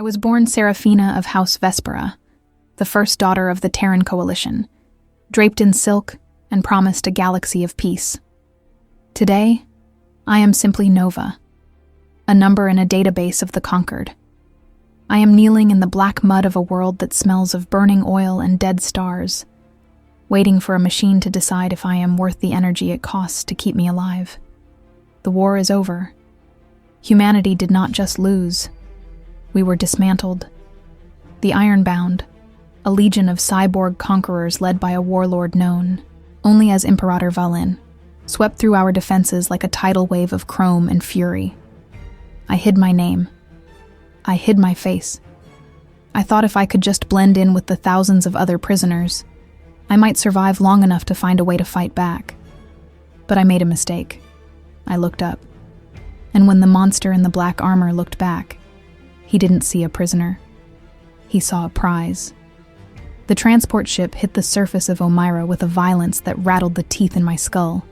I was born Seraphina of House Vespera, the first daughter of the Terran Coalition, draped in silk and promised a galaxy of peace. Today, I am simply Nova, a number in a database of the conquered. I am kneeling in the black mud of a world that smells of burning oil and dead stars, waiting for a machine to decide if I am worth the energy it costs to keep me alive. The war is over. Humanity did not just lose. We were dismantled. The Ironbound, a legion of cyborg conquerors led by a warlord known only as Imperator Valen, swept through our defenses like a tidal wave of chrome and fury. I hid my name. I hid my face. I thought if I could just blend in with the thousands of other prisoners, I might survive long enough to find a way to fight back. But I made a mistake. I looked up, and when the monster in the black armor looked back, he didn't see a prisoner. He saw a prize. The transport ship hit the surface of Omyra with a violence that rattled the teeth in my skull.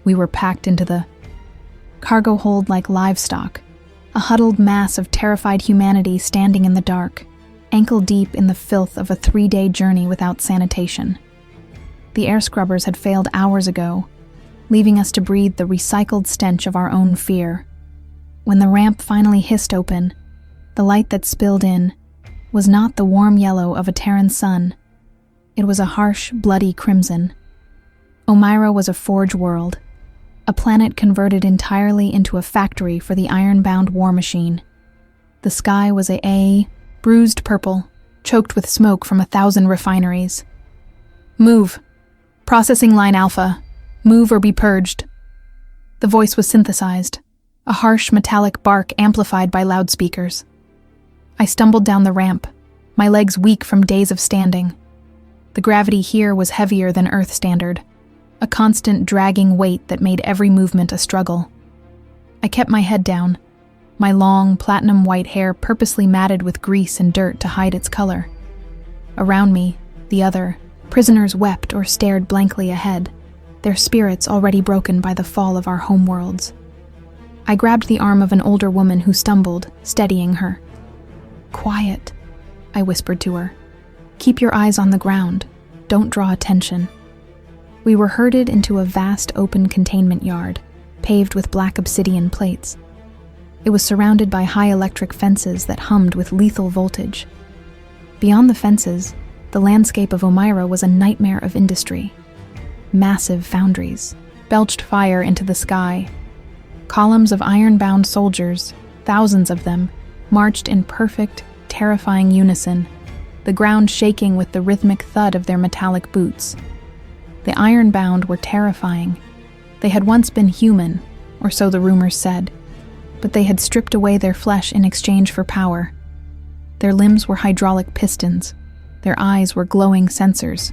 We were packed into the cargo hold like livestock, a huddled mass of terrified humanity standing in the dark, ankle-deep in the filth of a 3-day journey without sanitation. The air scrubbers had failed hours ago, leaving us to breathe the recycled stench of our own fear. When the ramp finally hissed open, the light that spilled in was not the warm yellow of a Terran sun. It was a harsh, bloody crimson. Omyra was a forge world, a planet converted entirely into a factory for the iron-bound war machine. The sky was a bruised purple, choked with smoke from 1,000 refineries. Move. Processing line Alpha. Move or be purged. The voice was synthesized, a harsh metallic bark amplified by loudspeakers. I stumbled down the ramp, my legs weak from days of standing. The gravity here was heavier than Earth standard, a constant dragging weight that made every movement a struggle. I kept my head down, my long, platinum-white hair purposely matted with grease and dirt to hide its color. Around me, the other prisoners wept or stared blankly ahead, their spirits already broken by the fall of our homeworlds. I grabbed the arm of an older woman who stumbled, steadying her. "Quiet," I whispered to her. "Keep your eyes on the ground. Don't draw attention." We were herded into a vast open containment yard, paved with black obsidian plates. It was surrounded by high electric fences that hummed with lethal voltage. Beyond the fences, the landscape of Omyra was a nightmare of industry. Massive foundries belched fire into the sky. Columns of iron-bound soldiers, thousands of them, marched in perfect, terrifying unison, the ground shaking with the rhythmic thud of their metallic boots. The iron-bound were terrifying. They had once been human, or so the rumors said, but they had stripped away their flesh in exchange for power. Their limbs were hydraulic pistons. Their eyes were glowing sensors.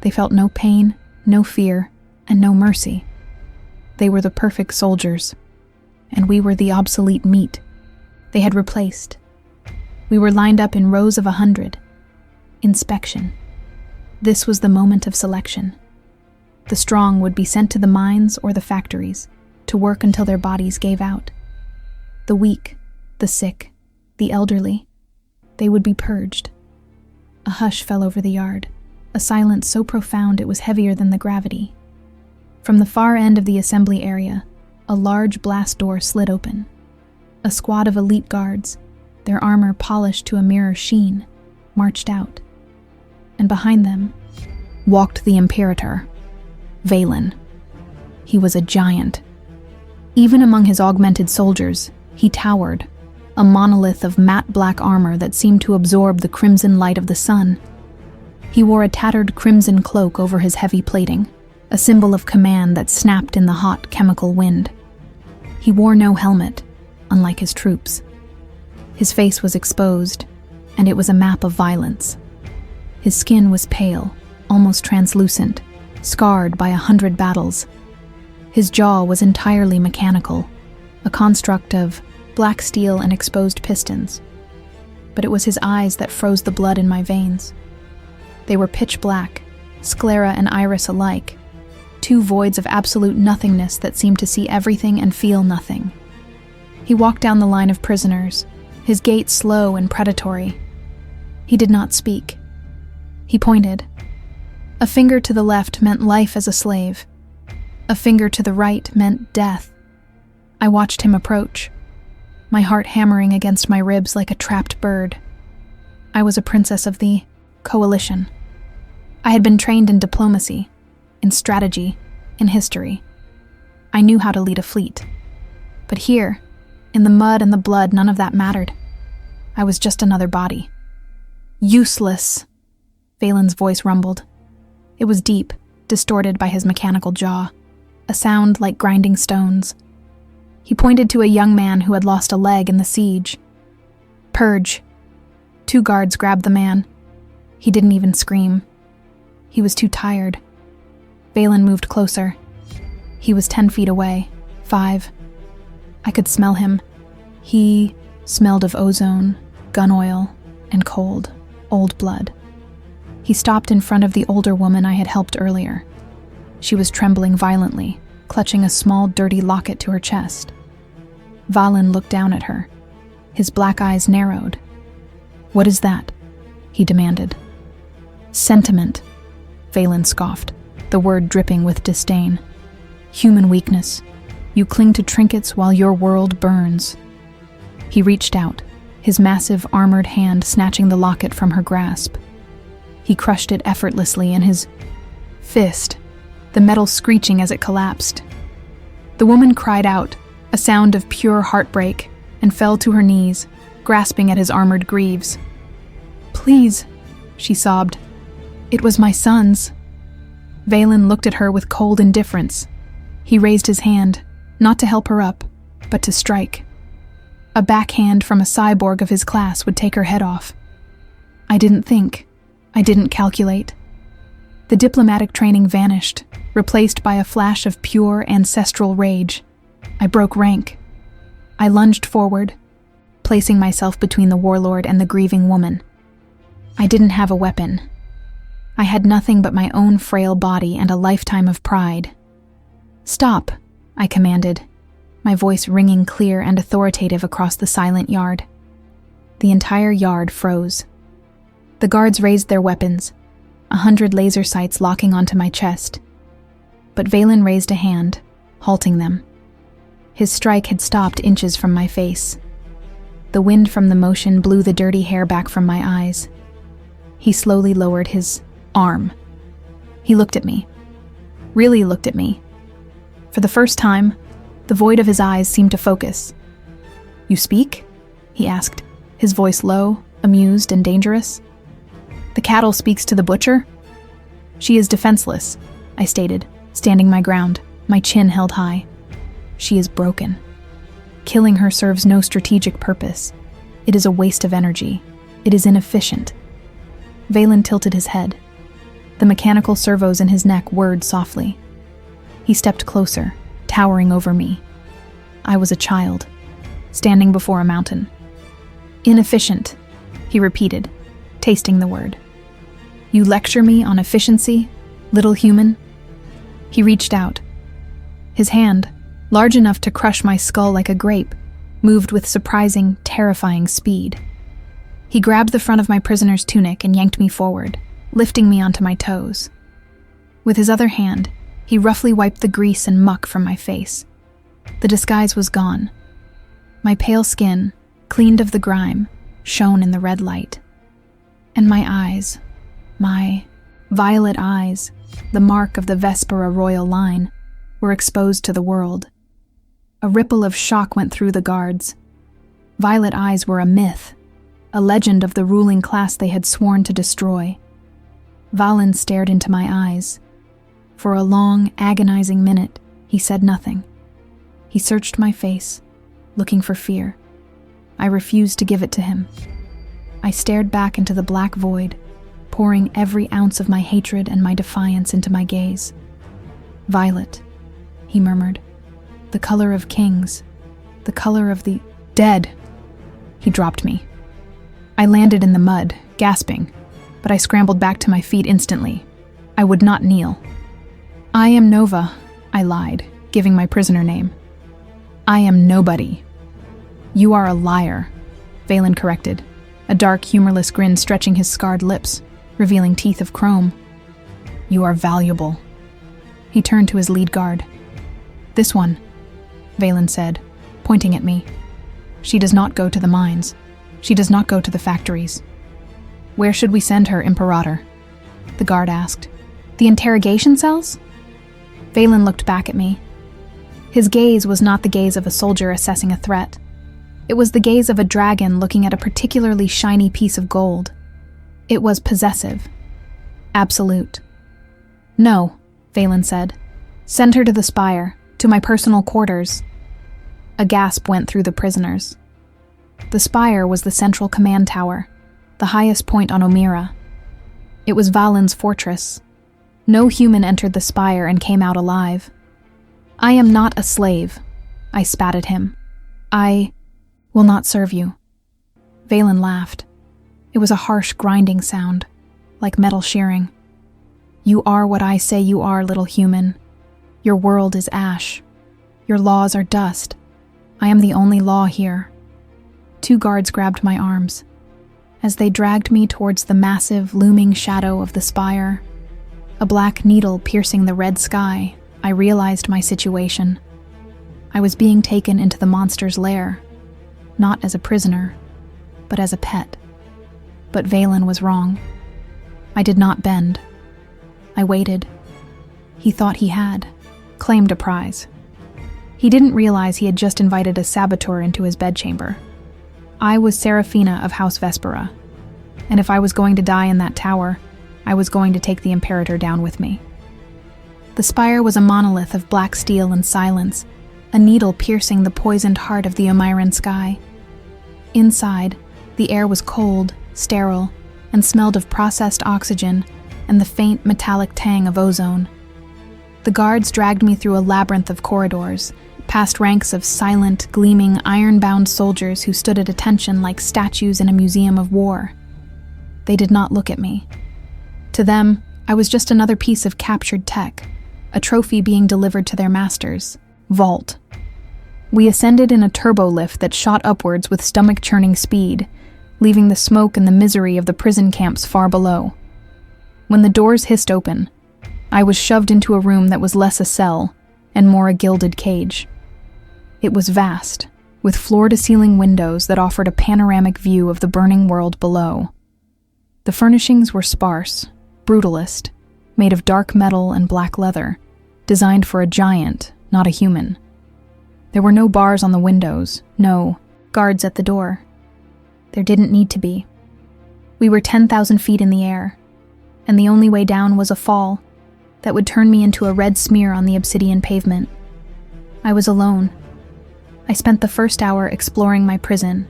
They felt no pain, no fear, and no mercy. They were the perfect soldiers, and we were the obsolete meat they had replaced. We were lined up in rows of 100. Inspection. This was the moment of selection. The strong would be sent to the mines or the factories to work until their bodies gave out. The weak, the sick, the elderly, they would be purged. A hush fell over the yard, a silence so profound it was heavier than the gravity. From the far end of the assembly area, a large blast door slid open. A squad of elite guards, their armor polished to a mirror sheen, marched out. And behind them walked the Imperator Valen. He was a giant. Even among his augmented soldiers, he towered, a monolith of matte black armor that seemed to absorb the crimson light of the sun. He wore a tattered crimson cloak over his heavy plating, a symbol of command that snapped in the hot chemical wind. He wore no helmet, unlike his troops. His face was exposed, and it was a map of violence. His skin was pale, almost translucent, scarred by 100 battles. His jaw was entirely mechanical, a construct of black steel and exposed pistons. But it was his eyes that froze the blood in my veins. They were pitch black, sclera and iris alike, two voids of absolute nothingness that seemed to see everything and feel nothing. He walked down the line of prisoners, his gait slow and predatory. He did not speak. He pointed. A finger to the left meant life as a slave. A finger to the right meant death. I watched him approach, my heart hammering against my ribs like a trapped bird. I was a princess of the Coalition. I had been trained in diplomacy, in strategy, in history. I knew how to lead a fleet. But here, in the mud and the blood, none of that mattered. I was just another body. Useless, Valen's voice rumbled. It was deep, distorted by his mechanical jaw, a sound like grinding stones. He pointed to a young man who had lost a leg in the siege. Purge. 2 guards grabbed the man. He didn't even scream. He was too tired. Valen moved closer. He was 10 feet away, 5. I could smell him. He smelled of ozone, gun oil, and cold, old blood. He stopped in front of the older woman I had helped earlier. She was trembling violently, clutching a small, dirty locket to her chest. Valen looked down at her. His black eyes narrowed. "What is that?" he demanded. "Sentiment," Valen scoffed, the word dripping with disdain. "Human weakness. You cling to trinkets while your world burns." He reached out, his massive armored hand snatching the locket from her grasp. He crushed it effortlessly in his fist, the metal screeching as it collapsed. The woman cried out, a sound of pure heartbreak, and fell to her knees, grasping at his armored greaves. "Please," she sobbed. "It was my son's." Valen looked at her with cold indifference. He raised his hand, not to help her up, but to strike. A backhand from a cyborg of his class would take her head off. I didn't think. I didn't calculate. The diplomatic training vanished, replaced by a flash of pure ancestral rage. I broke rank. I lunged forward, placing myself between the warlord and the grieving woman. I didn't have a weapon. I had nothing but my own frail body and a lifetime of pride. "Stop," I commanded, my voice ringing clear and authoritative across the silent yard. The entire yard froze. The guards raised their weapons, 100 laser sights locking onto my chest. But Valen raised a hand, halting them. His strike had stopped inches from my face. The wind from the motion blew the dirty hair back from my eyes. He slowly lowered his arm. He looked at me. Really looked at me. For the first time, the void of his eyes seemed to focus. "You speak?" he asked, his voice low, amused, and dangerous. "The cattle speaks to the butcher?" "She is defenseless," I stated, standing my ground, my chin held high. "She is broken. Killing her serves no strategic purpose. It is a waste of energy. It is inefficient." Valen tilted his head. The mechanical servos in his neck whirred softly. He stepped closer, towering over me. I was a child, standing before a mountain. "Inefficient," he repeated, tasting the word. "You lecture me on efficiency, little human?" He reached out. His hand, large enough to crush my skull like a grape, moved with surprising, terrifying speed. He grabbed the front of my prisoner's tunic and yanked me forward, lifting me onto my toes. With his other hand, he roughly wiped the grease and muck from my face. The disguise was gone. My pale skin, cleaned of the grime, shone in the red light. And my eyes, my violet eyes, the mark of the Vespera royal line, were exposed to the world. A ripple of shock went through the guards. Violet eyes were a myth, a legend of the ruling class they had sworn to destroy. Valen stared into my eyes. For a long, agonizing minute, he said nothing. He searched my face, looking for fear. I refused to give it to him. I stared back into the black void, pouring every ounce of my hatred and my defiance into my gaze. "Violet," he murmured. "The color of kings. The color of the dead." He dropped me. I landed in the mud, gasping, but I scrambled back to my feet instantly. I would not kneel. "I am Nova," I lied, giving my prisoner name. "I am nobody. You are a liar." Valen corrected, a dark, humorless grin stretching his scarred lips, revealing teeth of chrome. You are valuable. He turned to his lead guard. This one, Valen said, pointing at me. She does not go to the mines. She does not go to the factories. Where should we send her, Imperator? The guard asked. The interrogation cells? Valen looked back at me. His gaze was not the gaze of a soldier assessing a threat. It was the gaze of a dragon looking at a particularly shiny piece of gold. It was possessive. Absolute. No, Valen said. Send her to the spire, to my personal quarters. A gasp went through the prisoners. The spire was the central command tower, the highest point on Omyra. It was Valen's fortress. No human entered the spire and came out alive. I am not a slave, I spat at him. I will not serve you. Valen laughed. It was a harsh grinding sound, like metal shearing. You are what I say you are, little human. Your world is ash. Your laws are dust. I am the only law here. 2 guards grabbed my arms. As they dragged me towards the massive, looming shadow of the spire, a black needle piercing the red sky, I realized my situation. I was being taken into the monster's lair, not as a prisoner, but as a pet. But Valen was wrong. I did not bend. I waited. He thought he had, claimed a prize. He didn't realize he had just invited a saboteur into his bedchamber. I was Seraphina of House Vespera, and if I was going to die in that tower, I was going to take the Imperator down with me. The spire was a monolith of black steel and silence, a needle piercing the poisoned heart of the Omyran sky. Inside, the air was cold, sterile, and smelled of processed oxygen and the faint metallic tang of ozone. The guards dragged me through a labyrinth of corridors, past ranks of silent, gleaming, iron-bound soldiers who stood at attention like statues in a museum of war. They did not look at me. To them, I was just another piece of captured tech, a trophy being delivered to their masters. Vault. We ascended in a turbo lift that shot upwards with stomach-churning speed, leaving the smoke and the misery of the prison camps far below. When the doors hissed open, I was shoved into a room that was less a cell and more a gilded cage. It was vast, with floor-to-ceiling windows that offered a panoramic view of the burning world below. The furnishings were sparse, brutalist, made of dark metal and black leather, designed for a giant, not a human. There were no bars on the windows, no guards at the door. There didn't need to be. We were 10,000 feet in the air, and the only way down was a fall that would turn me into a red smear on the obsidian pavement. I was alone. I spent the first hour exploring my prison,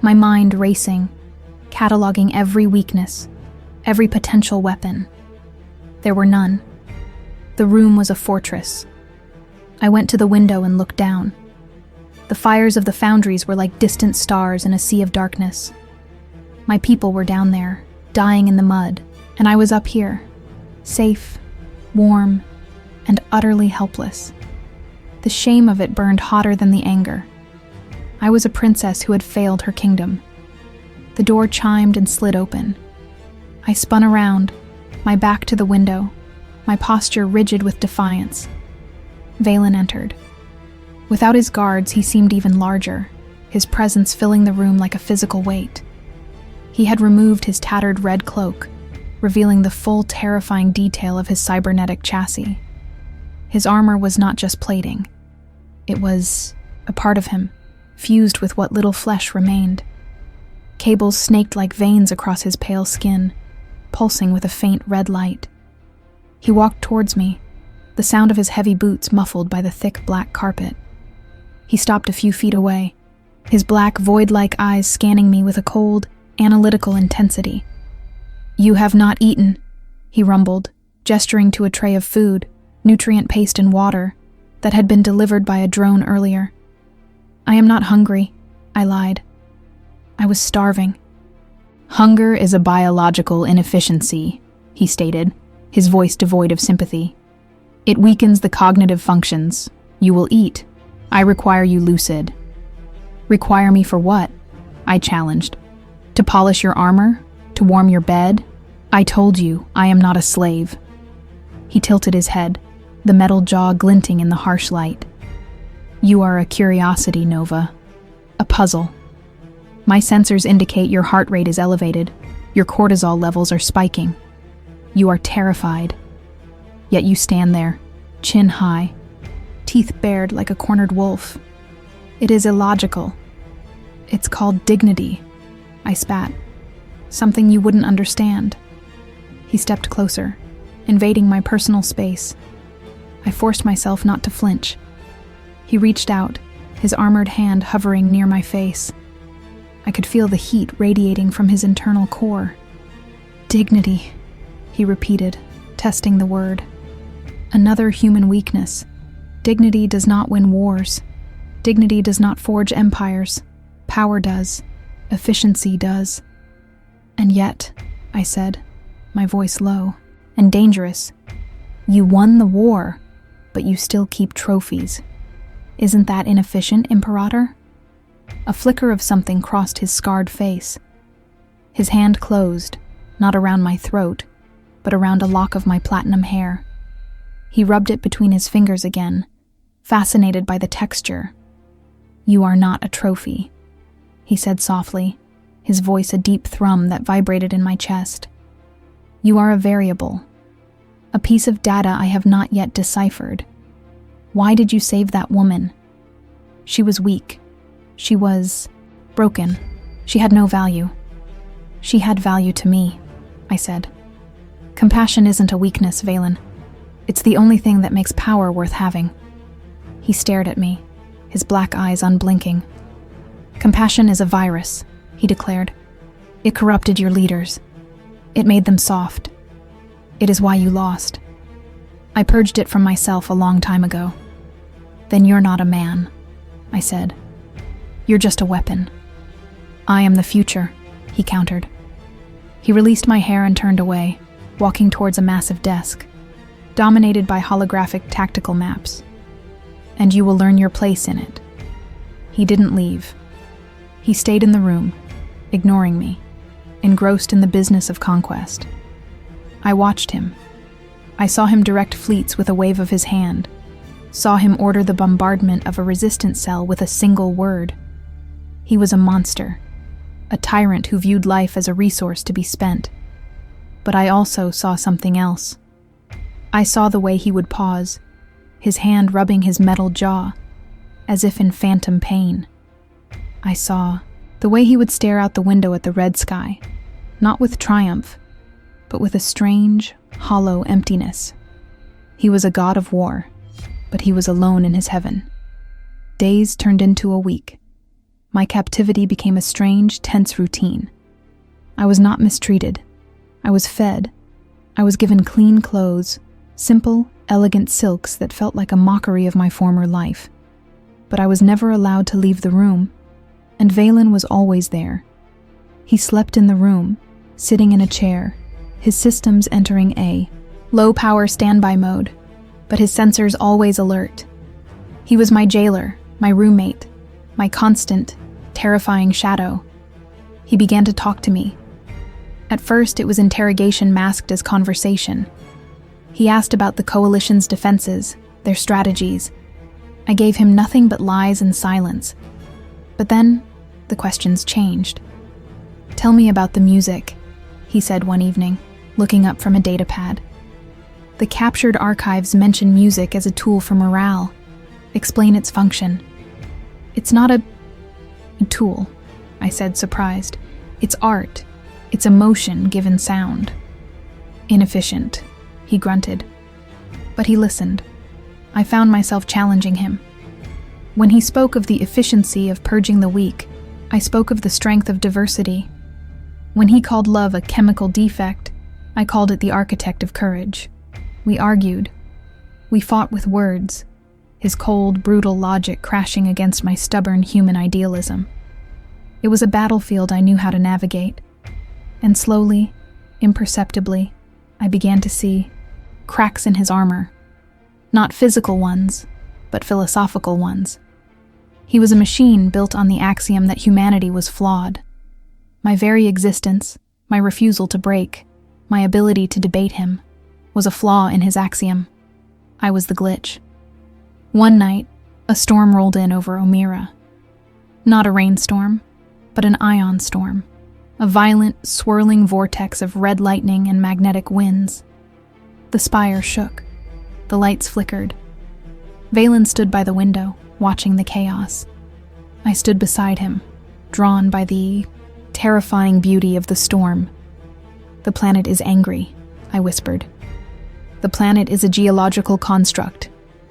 my mind racing, cataloging every weakness, every potential weapon. There were none. The room was a fortress. I went to the window and looked down. The fires of the foundries were like distant stars in a sea of darkness. My people were down there, dying in the mud, and I was up here, safe, warm, and utterly helpless. The shame of it burned hotter than the anger. I was a princess who had failed her kingdom. The door chimed and slid open. I spun around, my back to the window, my posture rigid with defiance. Valen entered. Without his guards, he seemed even larger, his presence filling the room like a physical weight. He had removed his tattered red cloak, revealing the full terrifying detail of his cybernetic chassis. His armor was not just plating. It was a part of him, fused with what little flesh remained. Cables snaked like veins across his pale skin, pulsing with a faint red light. He walked towards me, the sound of his heavy boots muffled by the thick black carpet. He stopped a few feet away, his black void-like eyes scanning me with a cold, analytical intensity. "You have not eaten," he rumbled, gesturing to a tray of food, nutrient paste and water, that had been delivered by a drone earlier. "I am not hungry," I lied. I was starving. "Hunger is a biological inefficiency," he stated, his voice devoid of sympathy. "It weakens the cognitive functions. You will eat. I require you lucid." "Require me for what?" I challenged. To polish your armor? To warm your bed? I told you, I am not a slave. He tilted his head, the metal jaw glinting in the harsh light. You are a curiosity, Nova. A puzzle. My sensors indicate your heart rate is elevated. Your cortisol levels are spiking. You are terrified. Yet you stand there, chin high, teeth bared like a cornered wolf. It is illogical. It's called dignity. I spat. Something you wouldn't understand. He stepped closer, invading my personal space. I forced myself not to flinch. He reached out, his armored hand hovering near my face. I could feel the heat radiating from his internal core. Dignity, he repeated, testing the word. Another human weakness. Dignity does not win wars. Dignity does not forge empires. Power does. Efficiency does. And yet, I said, my voice low and dangerous, you won the war, but you still keep trophies. Isn't that inefficient, Imperator? A flicker of something crossed his scarred face. His hand closed, not around my throat, but around a lock of my platinum hair. He rubbed it between his fingers again, fascinated by the texture. You are not a trophy, he said softly, his voice a deep thrum that vibrated in my chest. You are a variable, a piece of data I have not yet deciphered. Why did you save that woman? She was weak. She was broken. She had no value. She had value to me, I said. Compassion isn't a weakness, Valen. It's the only thing that makes power worth having. He stared at me, his black eyes unblinking. Compassion is a virus, he declared. It corrupted your leaders. It made them soft. It is why you lost. I purged it from myself a long time ago. Then you're not a man, I said. You're just a weapon. I am the future, he countered. He released my hair and turned away, walking towards a massive desk, dominated by holographic tactical maps. And you will learn your place in it. He didn't leave. He stayed in the room, ignoring me, engrossed in the business of conquest. I watched him. I saw him direct fleets with a wave of his hand, saw him order the bombardment of a resistance cell with a single word. He was a monster, a tyrant who viewed life as a resource to be spent. But I also saw something else. I saw the way he would pause, his hand rubbing his metal jaw, as if in phantom pain. I saw the way he would stare out the window at the red sky, not with triumph, but with a strange, hollow emptiness. He was a god of war, but he was alone in his heaven. Days turned into a week. My captivity became a strange, tense routine. I was not mistreated. I was fed. I was given clean clothes, simple, elegant silks that felt like a mockery of my former life. But I was never allowed to leave the room, and Valen was always there. He slept in the room, sitting in a chair, his systems entering a low-power standby mode, but his sensors always alert. He was my jailer, my roommate, my constant, terrifying shadow. He began to talk to me. At first, it was interrogation masked as conversation. He asked about the Coalition's defenses, their strategies. I gave him nothing but lies and silence. But then, the questions changed. Tell me about the music, he said one evening, looking up from a datapad. The captured archives mention music as a tool for morale. Explain its function. It's not a tool, I said, surprised. It's art. It's emotion given sound. Inefficient, he grunted. But he listened. I found myself challenging him. When he spoke of the efficiency of purging the weak, I spoke of the strength of diversity. When he called love a chemical defect, I called it the architect of courage. We argued. We fought with words, his cold, brutal logic crashing against my stubborn human idealism. It was a battlefield I knew how to navigate. And slowly, imperceptibly, I began to see cracks in his armor. Not physical ones, but philosophical ones. He was a machine built on the axiom that humanity was flawed. My very existence, my refusal to break, my ability to debate him, was a flaw in his axiom. I was the glitch. One night, a storm rolled in over Omyra. Not a rainstorm, but an ion storm, a violent, swirling vortex of red lightning and magnetic winds. The spire shook. The lights flickered. Valen stood by the window, watching the chaos. I stood beside him, drawn by the terrifying beauty of the storm. "The planet is angry," I whispered. "The planet is a geological construct,"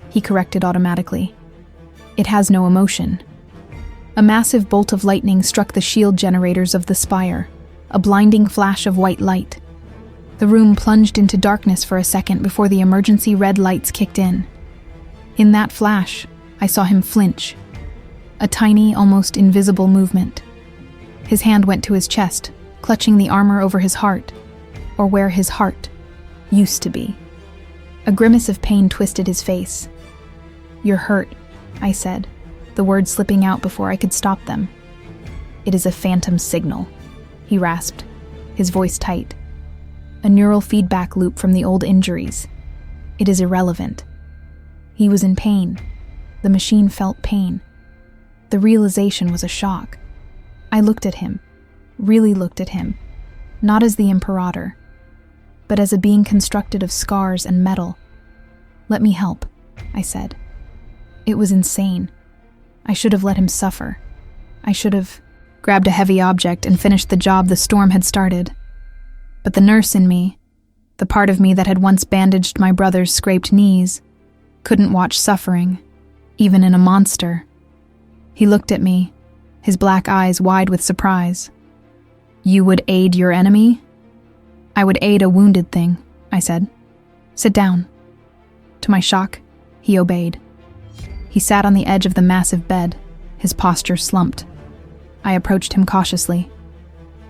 he corrected automatically. "It has no emotion." A massive bolt of lightning struck the shield generators of the spire, a blinding flash of white light. The room plunged into darkness for a second before the emergency red lights kicked in. In that flash, I saw him flinch. A tiny, almost invisible movement. His hand went to his chest, clutching the armor over his heart, or where his heart used to be. A grimace of pain twisted his face. "You're hurt," I said, the words slipping out before I could stop them. "It is a phantom signal," he rasped, his voice tight. "A neural feedback loop from the old injuries. It is irrelevant." He was in pain. The machine felt pain. The realization was a shock. I looked at him, really looked at him, not as the Imperator, but as a being constructed of scars and metal. "Let me help," I said. It was insane. I should have let him suffer. I should have grabbed a heavy object and finished the job the storm had started. But the nurse in me, the part of me that had once bandaged my brother's scraped knees, couldn't watch suffering, even in a monster. He looked at me, his black eyes wide with surprise. "You would aid your enemy?" "I would aid a wounded thing," I said. "Sit down." To my shock, he obeyed. He sat on the edge of the massive bed, his posture slumped. I approached him cautiously.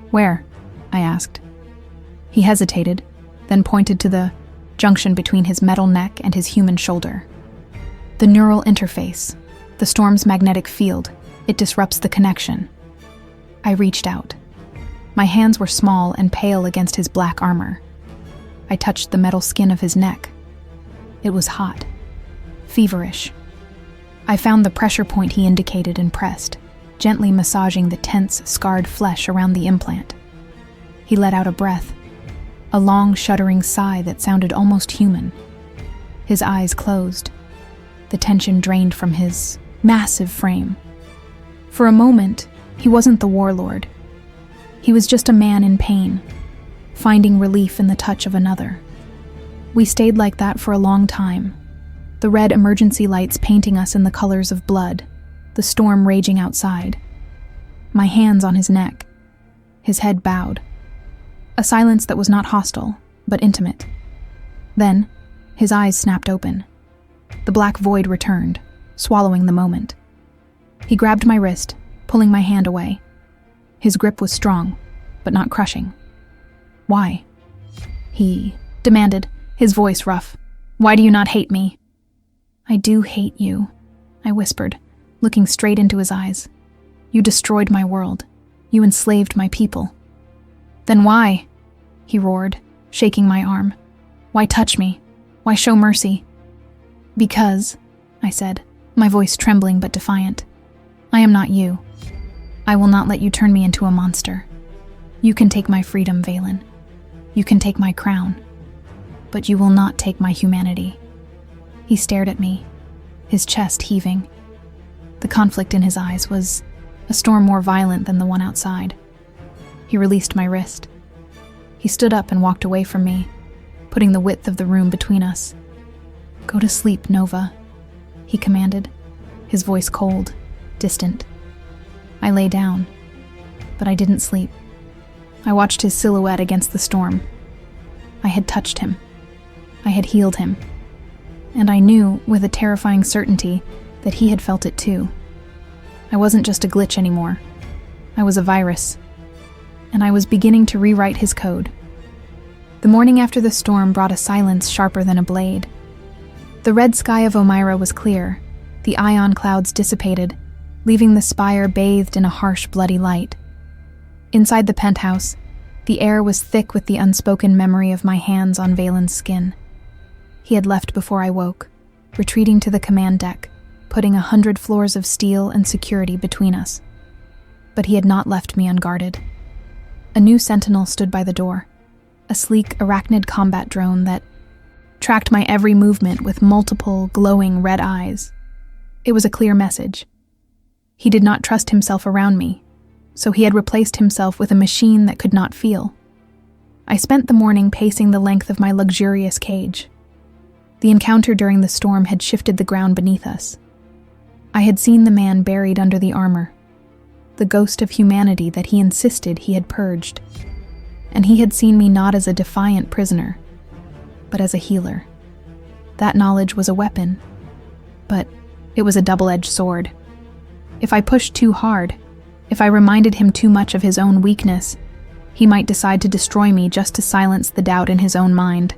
"Where?" I asked. He hesitated, then pointed to the junction between his metal neck and his human shoulder. "The neural interface, the storm's magnetic field, it disrupts the connection." I reached out. My hands were small and pale against his black armor. I touched the metal skin of his neck. It was hot, feverish. I found the pressure point he indicated and pressed, gently massaging the tense, scarred flesh around the implant. He let out a breath, a long, shuddering sigh that sounded almost human. His eyes closed. The tension drained from his massive frame. For a moment, he wasn't the warlord. He was just a man in pain, finding relief in the touch of another. We stayed like that for a long time, the red emergency lights painting us in the colors of blood, the storm raging outside. My hands on his neck, his head bowed. A silence that was not hostile, but intimate. Then, his eyes snapped open. The black void returned, swallowing the moment. He grabbed my wrist, pulling my hand away. His grip was strong, but not crushing. "Why?" he demanded, his voice rough. "Why do you not hate me?" "I do hate you," I whispered, looking straight into his eyes. "You destroyed my world. You enslaved my people." "Then why?" he roared, shaking my arm. "Why touch me? Why show mercy?" "Because," I said, my voice trembling but defiant, "I am not you. I will not let you turn me into a monster. You can take my freedom, Valen. You can take my crown. But you will not take my humanity." He stared at me, his chest heaving. The conflict in his eyes was a storm more violent than the one outside. He released my wrist. He stood up and walked away from me, putting the width of the room between us. "Go to sleep, Nova," he commanded, his voice cold, distant. I lay down, but I didn't sleep. I watched his silhouette against the storm. I had touched him. I had healed him. And I knew, with a terrifying certainty, that he had felt it too. I wasn't just a glitch anymore. I was a virus. And I was beginning to rewrite his code. The morning after the storm brought a silence sharper than a blade. The red sky of Omyra was clear, the ion clouds dissipated, leaving the spire bathed in a harsh, bloody light. Inside the penthouse, the air was thick with the unspoken memory of my hands on Valen's skin. He had left before I woke, retreating to the command deck, putting 100 floors of steel and security between us. But he had not left me unguarded. A new sentinel stood by the door, a sleek arachnid combat drone that tracked my every movement with multiple glowing red eyes. It was a clear message. He did not trust himself around me, so he had replaced himself with a machine that could not feel. I spent the morning pacing the length of my luxurious cage. The encounter during the storm had shifted the ground beneath us. I had seen the man buried under the armor, the ghost of humanity that he insisted he had purged. And he had seen me not as a defiant prisoner, but as a healer. That knowledge was a weapon, but it was a double-edged sword. If I pushed too hard, if I reminded him too much of his own weakness, he might decide to destroy me just to silence the doubt in his own mind.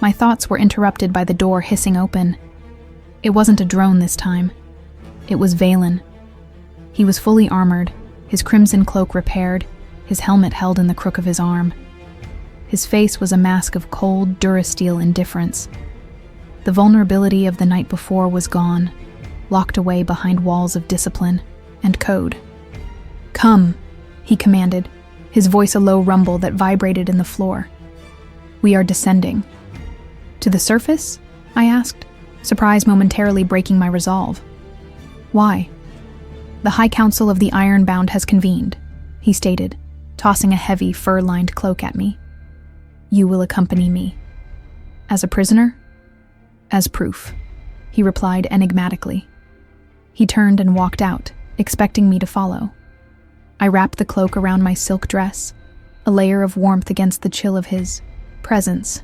My thoughts were interrupted by the door hissing open. It wasn't a drone this time. It was Valen. He was fully armored, his crimson cloak repaired, his helmet held in the crook of his arm. His face was a mask of cold, durasteel indifference. The vulnerability of the night before was gone, locked away behind walls of discipline and code. "Come," he commanded, his voice a low rumble that vibrated in the floor. "We are descending." "To the surface?" I asked, surprise momentarily breaking my resolve. "Why?" "The High Council of the Ironbound has convened," he stated, tossing a heavy, fur-lined cloak at me. "You will accompany me." "As a prisoner?" "As proof," he replied enigmatically. He turned and walked out, expecting me to follow. I wrapped the cloak around my silk dress, a layer of warmth against the chill of his presence,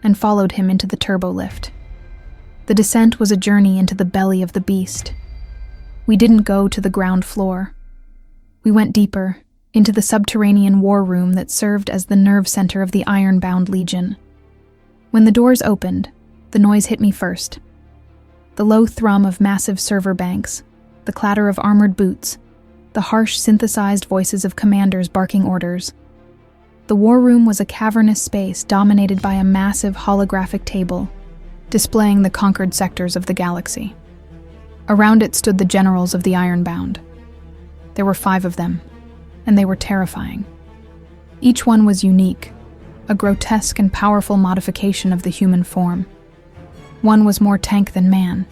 and followed him into the turbo lift. The descent was a journey into the belly of the beast. We didn't go to the ground floor. We went deeper, into the subterranean war room that served as the nerve center of the Ironbound Legion. When the doors opened, the noise hit me first. The low thrum of massive server banks, the clatter of armored boots, the harsh synthesized voices of commanders barking orders. The war room was a cavernous space dominated by a massive holographic table, displaying the conquered sectors of the galaxy. Around it stood the generals of the Ironbound. There were 5 of them, and they were terrifying. Each one was unique, a grotesque and powerful modification of the human form. One was more tank than man,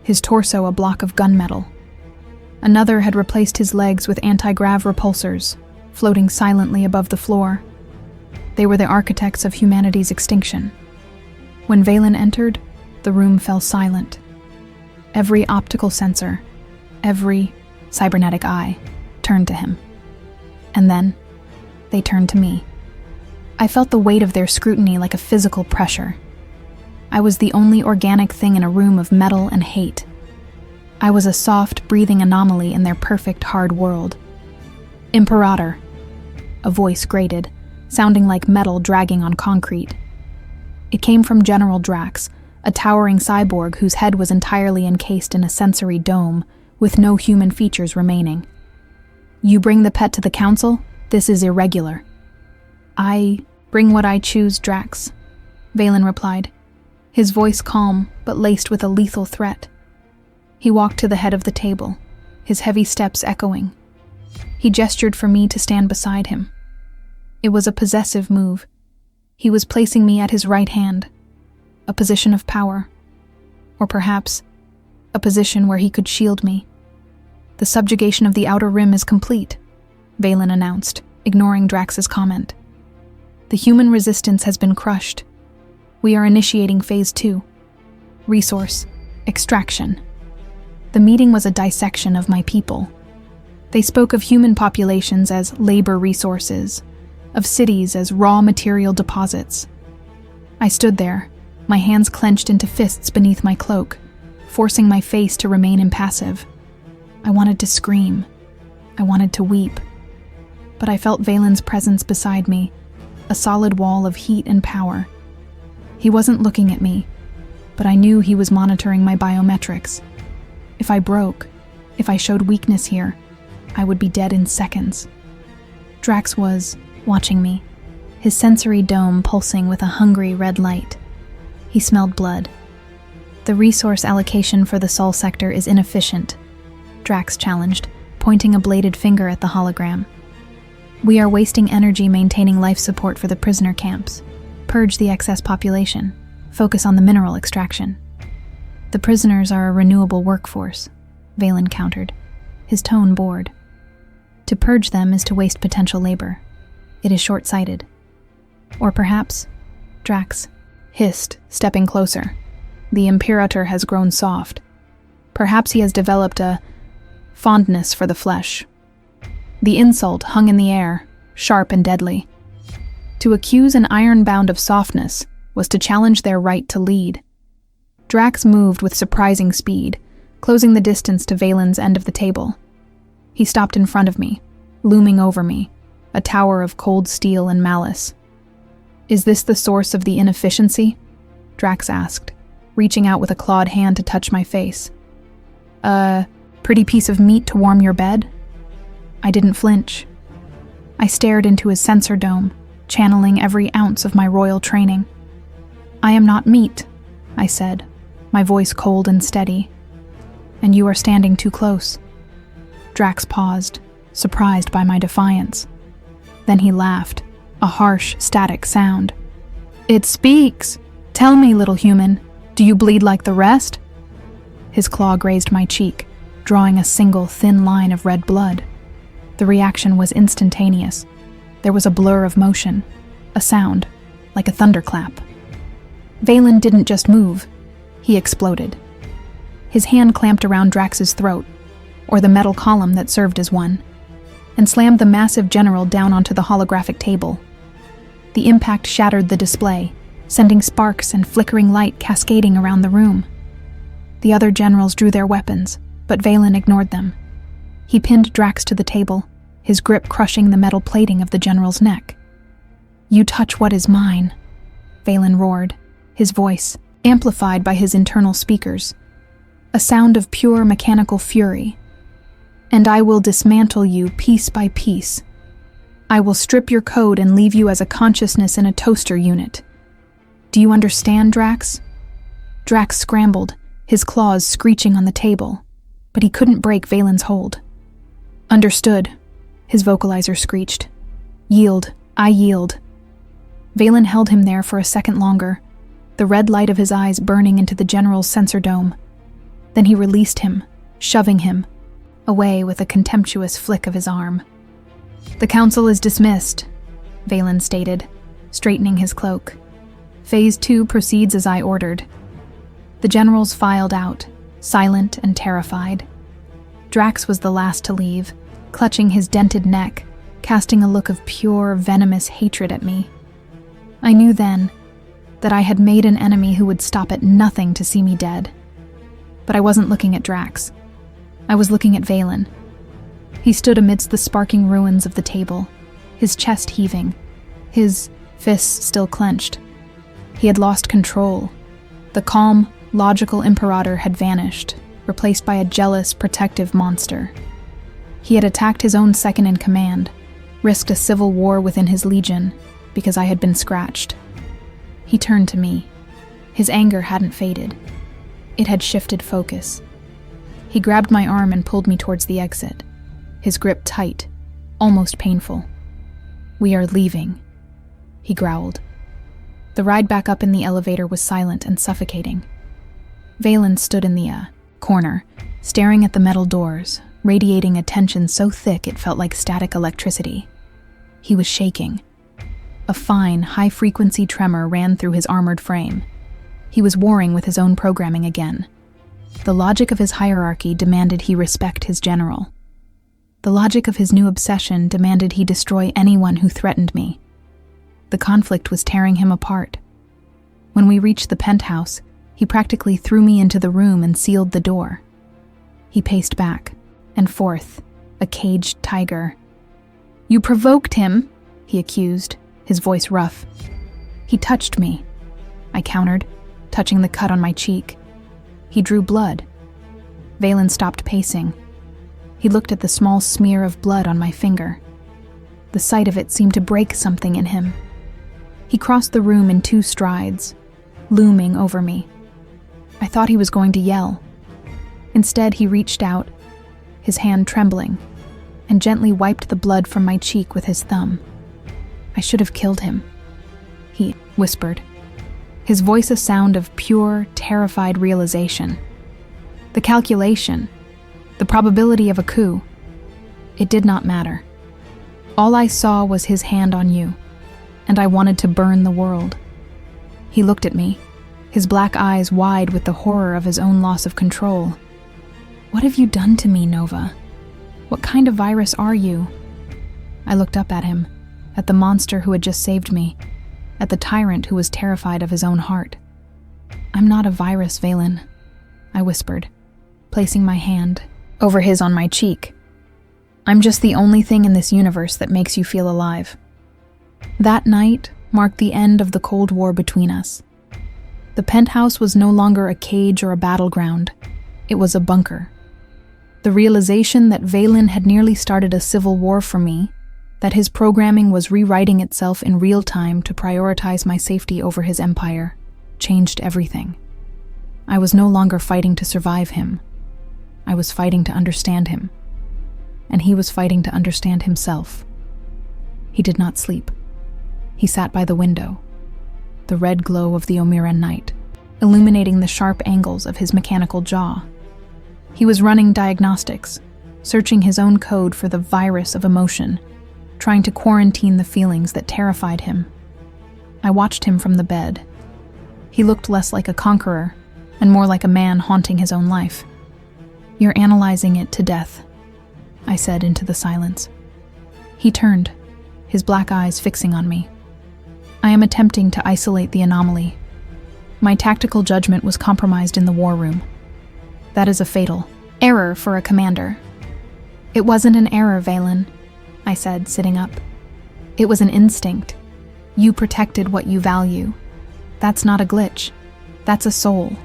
his torso a block of gunmetal. Another had replaced his legs with anti-grav repulsors, floating silently above the floor. They were the architects of humanity's extinction. When Valen entered, the room fell silent. Every optical sensor, every cybernetic eye turned to him. And then, they turned to me. I felt the weight of their scrutiny like a physical pressure. I was the only organic thing in a room of metal and hate. I was a soft, breathing anomaly in their perfect, hard world. "Imperator," a voice grated, sounding like metal dragging on concrete. It came from General Drax, a towering cyborg whose head was entirely encased in a sensory dome, with no human features remaining. "You bring the pet to the council? This is irregular." "I bring what I choose, Drax," Valen replied, his voice calm but laced with a lethal threat. He walked to the head of the table, his heavy steps echoing. He gestured for me to stand beside him. It was a possessive move. He was placing me at his right hand, a position of power, or perhaps a position where he could shield me. "The subjugation of the Outer Rim is complete," Valen announced, ignoring Drax's comment. "The human resistance has been crushed. We are initiating Phase 2. Resource extraction." The meeting was a dissection of my people. They spoke of human populations as labor resources, of cities as raw material deposits. I stood there, my hands clenched into fists beneath my cloak, forcing my face to remain impassive. I wanted to scream. I wanted to weep. But I felt Valen's presence beside me, a solid wall of heat and power. He wasn't looking at me, but I knew he was monitoring my biometrics. If I broke, If I showed weakness here, I would be dead in seconds. Drax was watching me, his sensory dome pulsing with a hungry red light. He smelled blood. The resource allocation for the Sol sector is inefficient, Drax challenged, pointing a bladed finger at the hologram. We are wasting energy maintaining life support for the prisoner camps. Purge the excess population. Focus on the mineral extraction. The prisoners are a renewable workforce, Valen countered, his tone bored. To purge them is to waste potential labor. It is short-sighted. Or perhaps, Drax hissed, stepping closer. The Imperator has grown soft. Perhaps he has developed a fondness for the flesh. The insult hung in the air, sharp and deadly. To accuse an iron-bound of softness was to challenge their right to lead. Drax moved with surprising speed, closing the distance to Valen's end of the table. He stopped in front of me, looming over me, a tower of cold steel and malice. "Is this the source of the inefficiency?" Drax asked, reaching out with a clawed hand to touch my face. "A pretty piece of meat to warm your bed?" I didn't flinch. I stared into his sensor dome, channeling every ounce of my royal training. "I am not meat," I said, my voice cold and steady. "And you are standing too close." Drax paused, surprised by my defiance. Then he laughed, a harsh, static sound. "It speaks! Tell me, little human, do you bleed like the rest?" His claw grazed my cheek, drawing a single thin line of red blood. The reaction was instantaneous. There was a blur of motion, a sound, like a thunderclap. Valen didn't just move, he exploded. His hand clamped around Drax's throat, or the metal column that served as one, and slammed the massive general down onto the holographic table. The impact shattered the display, sending sparks and flickering light cascading around the room. The other generals drew their weapons, but Valen ignored them. He pinned Drax to the table, his grip crushing the metal plating of the general's neck. "You touch what is mine," Valen roared, his voice amplified by his internal speakers, a sound of pure mechanical fury. "And I will dismantle you piece by piece. I will strip your code and leave you as a consciousness in a toaster unit. Do you understand, Drax?" Drax scrambled, his claws screeching on the table, but he couldn't break Valen's hold. "Understood," his vocalizer screeched. "Yield, I yield." Valen held him there for a second longer, the red light of his eyes burning into the general's sensor dome. Then he released him, shoving him away with a contemptuous flick of his arm. "The council is dismissed," Valen stated, straightening his cloak. "Phase 2 proceeds as I ordered." The generals filed out, silent and terrified. Drax was the last to leave, clutching his dented neck, casting a look of pure, venomous hatred at me. I knew then that I had made an enemy who would stop at nothing to see me dead. But I wasn't looking at Drax. I was looking at Valen. He stood amidst the sparking ruins of the table, his chest heaving, his fists still clenched. He had lost control. The calm, logical Imperator had vanished, replaced by a jealous, protective monster. He had attacked his own second-in-command, risked a civil war within his legion, because I had been scratched. He turned to me. His anger hadn't faded. It had shifted focus. He grabbed my arm and pulled me towards the exit, his grip tight, almost painful. "We are leaving," he growled. The ride back up in the elevator was silent and suffocating. Valen stood in the corner, staring at the metal doors, radiating a tension so thick it felt like static electricity. He was shaking. A fine, high-frequency tremor ran through his armored frame. He was warring with his own programming again. The logic of his hierarchy demanded he respect his general. The logic of his new obsession demanded he destroy anyone who threatened me. The conflict was tearing him apart. When we reached the penthouse, he practically threw me into the room and sealed the door. He paced back and forth, a caged tiger. "You provoked him," he accused, his voice rough. "He touched me," I countered, touching the cut on my cheek. He drew blood. Valen stopped pacing, He looked at the small smear of blood on my finger. The sight of it seemed to break something in him. He crossed the room in 2 strides, looming over me. I thought he was going to yell. Instead, he reached out, his hand trembling, and gently wiped the blood from my cheek with his thumb. I should have killed him, he whispered, his voice a sound of pure, terrified realization. The calculation, the probability of a coup, it did not matter. All I saw was his hand on you, and I wanted to burn the world. He looked at me, his black eyes wide with the horror of his own loss of control. What have you done to me, Nova? What kind of virus are you? I looked up at him, at the monster who had just saved me, at the tyrant who was terrified of his own heart. I'm not a virus, Valen, I whispered, placing my hand over his on my cheek. I'm just the only thing in this universe that makes you feel alive. That night marked the end of the Cold War between us. The penthouse was no longer a cage or a battleground. It was a bunker. The realization that Valen had nearly started a civil war for me, that his programming was rewriting itself in real time to prioritize my safety over his empire, changed everything. I was no longer fighting to survive him. I was fighting to understand him. And he was fighting to understand himself. He did not sleep. He sat by the window, the red glow of the Omyra night, illuminating the sharp angles of his mechanical jaw. He was running diagnostics, searching his own code for the virus of emotion, trying to quarantine the feelings that terrified him. I watched him from the bed. He looked less like a conqueror and more like a man haunting his own life. You're analyzing it to death, I said into the silence. He turned, his black eyes fixing on me. I am attempting to isolate the anomaly. My tactical judgment was compromised in the war room. That is a fatal error for a commander. It wasn't an error, Valen, I said, sitting up. It was an instinct. You protected what you value. That's not a glitch. That's a soul.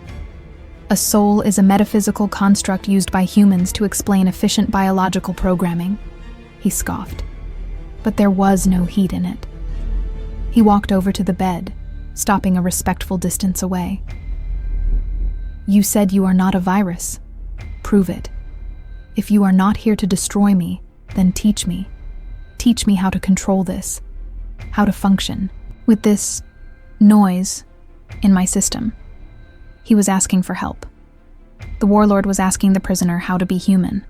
A soul is a metaphysical construct used by humans to explain efficient biological programming, he scoffed. But there was no heat in it. He walked over to the bed, stopping a respectful distance away. You said you are not a virus. Prove it. If you are not here to destroy me, then teach me. Teach me how to control this, how to function with this noise in my system. He was asking for help. The warlord was asking the prisoner how to be human.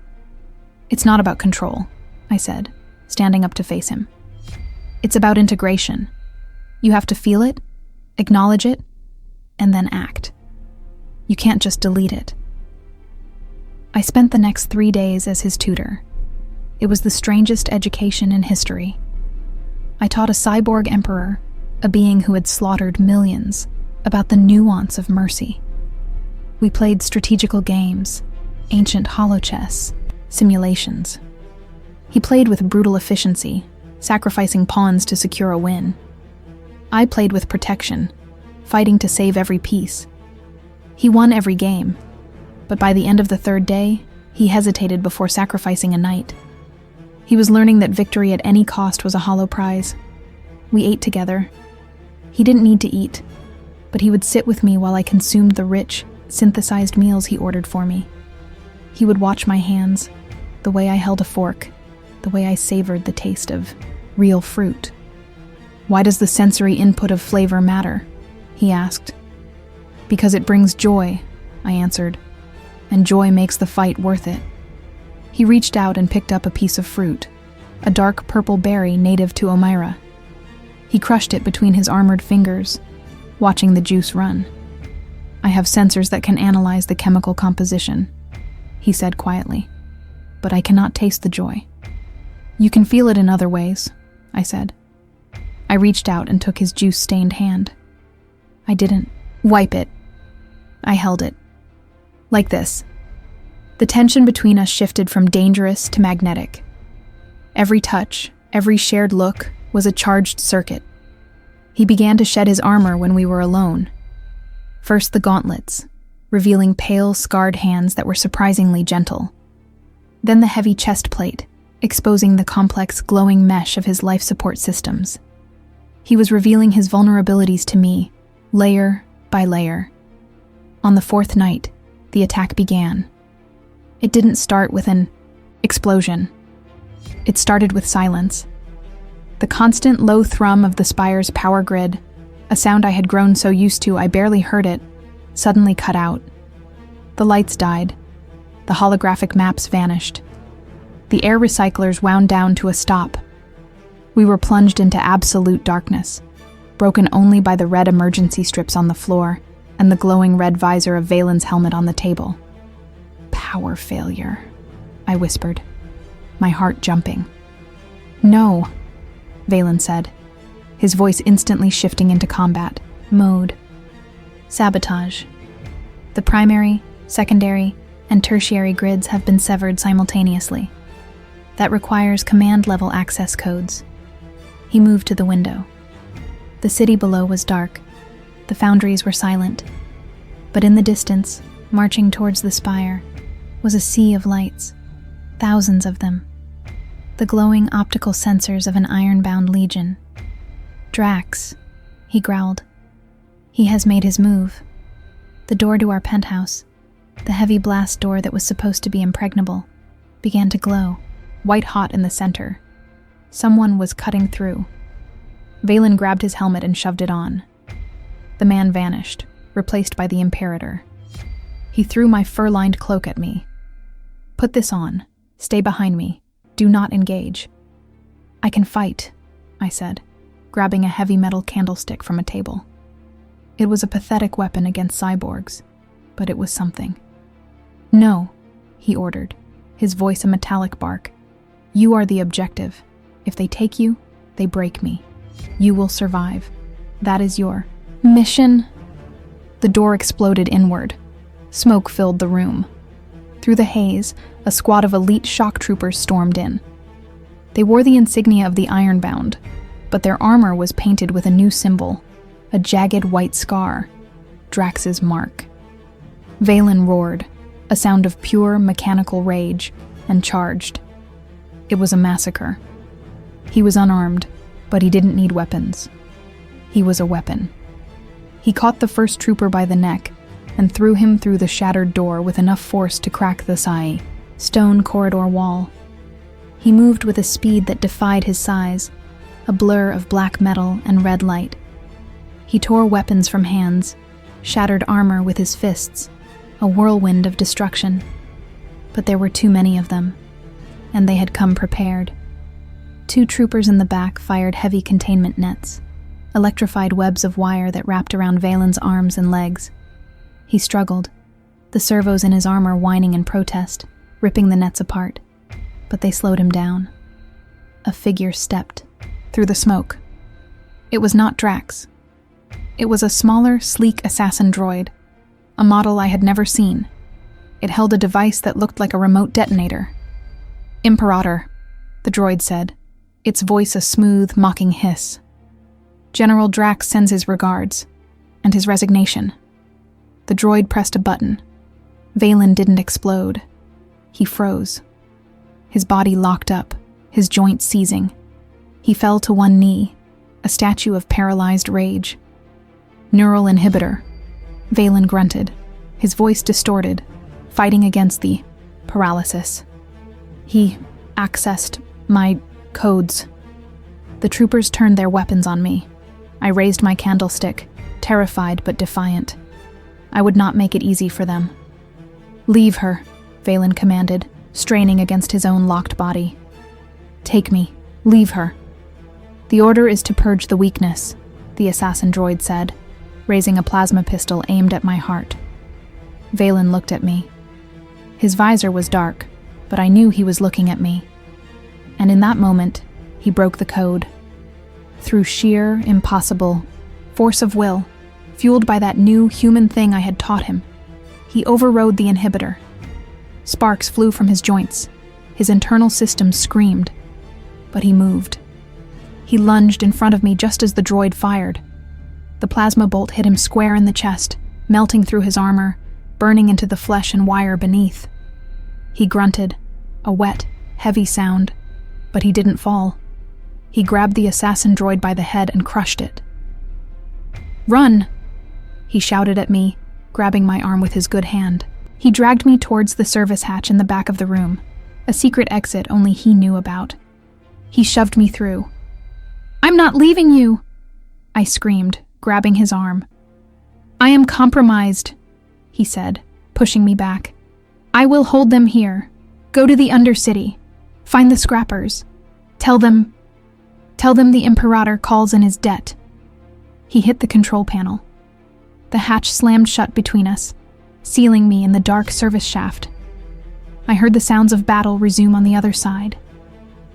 It's not about control, I said, standing up to face him. It's about integration. You have to feel it, acknowledge it, and then act. You can't just delete it. I spent the next 3 days as his tutor. It was the strangest education in history. I taught a cyborg emperor, a being who had slaughtered millions, about the nuance of mercy. We played strategical games, ancient holochess, simulations. He played with brutal efficiency, sacrificing pawns to secure a win. I played with protection, fighting to save every piece. He won every game, but by the end of the 3rd day, he hesitated before sacrificing a knight. He was learning that victory at any cost was a hollow prize. We ate together. He didn't need to eat, but he would sit with me while I consumed the rich, synthesized meals he ordered for me. He would watch my hands, the way I held a fork, the way I savored the taste of real fruit. Why does the sensory input of flavor matter? He asked. Because it brings joy, I answered, and joy makes the fight worth it. He reached out and picked up a piece of fruit, a dark purple berry native to Omyra. He crushed it between his armored fingers, watching the juice run. I have sensors that can analyze the chemical composition, he said quietly, but I cannot taste the joy. You can feel it in other ways, I said. I reached out and took his juice-stained hand. I didn't wipe it. I held it. Like this. The tension between us shifted from dangerous to magnetic. Every touch, every shared look, was a charged circuit. He began to shed his armor when we were alone. First the gauntlets, revealing pale, scarred hands that were surprisingly gentle. Then the heavy chest plate, exposing the complex, glowing mesh of his life support systems. He was revealing his vulnerabilities to me, layer by layer. On the fourth night, the attack began. It didn't start with an explosion. It started with silence. The constant low thrum of the spire's power grid, a sound I had grown so used to I barely heard it, suddenly cut out. The lights died. The holographic maps vanished. The air recyclers wound down to a stop. We were plunged into absolute darkness, broken only by the red emergency strips on the floor and the glowing red visor of Valen's helmet on the table. Power failure, I whispered, my heart jumping. No, Valen said, his voice instantly shifting into combat mode. Sabotage. The primary, secondary, and tertiary grids have been severed simultaneously. That requires command-level access codes. He moved to the window. The city below was dark. The foundries were silent. But in the distance, marching towards the spire, was a sea of lights, thousands of them. The glowing optical sensors of an iron-bound legion. Drax, he growled. He has made his move. The door to our penthouse, the heavy blast door that was supposed to be impregnable, began to glow, white-hot in the center. Someone was cutting through. Valen grabbed his helmet and shoved it on. The man vanished, replaced by the Imperator. He threw my fur-lined cloak at me. Put this on. Stay behind me. Do not engage. I can fight, I said, grabbing a heavy metal candlestick from a table. It was a pathetic weapon against cyborgs, but it was something. No, he ordered, his voice a metallic bark. You are the objective. If they take you, they break me. You will survive. That is your mission. The door exploded inward. Smoke filled the room. Through the haze, a squad of elite shock troopers stormed in. They wore the insignia of the Ironbound, but their armor was painted with a new symbol, a jagged white scar, Drax's mark. Valen roared, a sound of pure mechanical rage, and charged. It was a massacre. He was unarmed, but he didn't need weapons. He was a weapon. He caught the first trooper by the neck and threw him through the shattered door with enough force to crack the stone corridor wall. He moved with a speed that defied his size, a blur of black metal and red light. He tore weapons from hands, shattered armor with his fists, a whirlwind of destruction. But there were too many of them, and they had come prepared. 2 troopers in the back fired heavy containment nets, electrified webs of wire that wrapped around Valen's arms and legs. He struggled, the servos in his armor whining in protest, ripping the nets apart, but they slowed him down. A figure stepped through the smoke. It was not Drax. It was a smaller, sleek assassin droid, a model I had never seen. It held a device that looked like a remote detonator. Imperator, the droid said, its voice a smooth, mocking hiss. General Drax sends his regards, and his resignation. The droid pressed a button. Valen didn't explode. He froze. His body locked up, his joints seizing. He fell to one knee, a statue of paralyzed rage. Neural inhibitor. Valen grunted, his voice distorted, fighting against the paralysis. He accessed my codes. The troopers turned their weapons on me. I raised my candlestick, terrified but defiant. I would not make it easy for them. Leave her, Valen commanded, straining against his own locked body. Take me. Leave her. The order is to purge the weakness, the assassin droid said, raising a plasma pistol aimed at my heart. Valen looked at me. His visor was dark, but I knew he was looking at me. And in that moment, he broke the code. Through sheer, impossible force of will, fueled by that new human thing I had taught him, he overrode the inhibitor. Sparks flew from his joints. His internal systems screamed. But he moved. He lunged in front of me just as the droid fired. The plasma bolt hit him square in the chest, melting through his armor, burning into the flesh and wire beneath. He grunted, a wet, heavy sound, but he didn't fall. He grabbed the assassin droid by the head and crushed it. "Run!" he shouted at me, grabbing my arm with his good hand. He dragged me towards the service hatch in the back of the room, a secret exit only he knew about. He shoved me through. "I'm not leaving you!" I screamed, grabbing his arm. "I am compromised," he said, pushing me back. "I will hold them here. Go to the Undercity. Find the scrappers. Tell them the Imperator calls in his debt." He hit the control panel. The hatch slammed shut between us, sealing me in the dark service shaft. I heard the sounds of battle resume on the other side.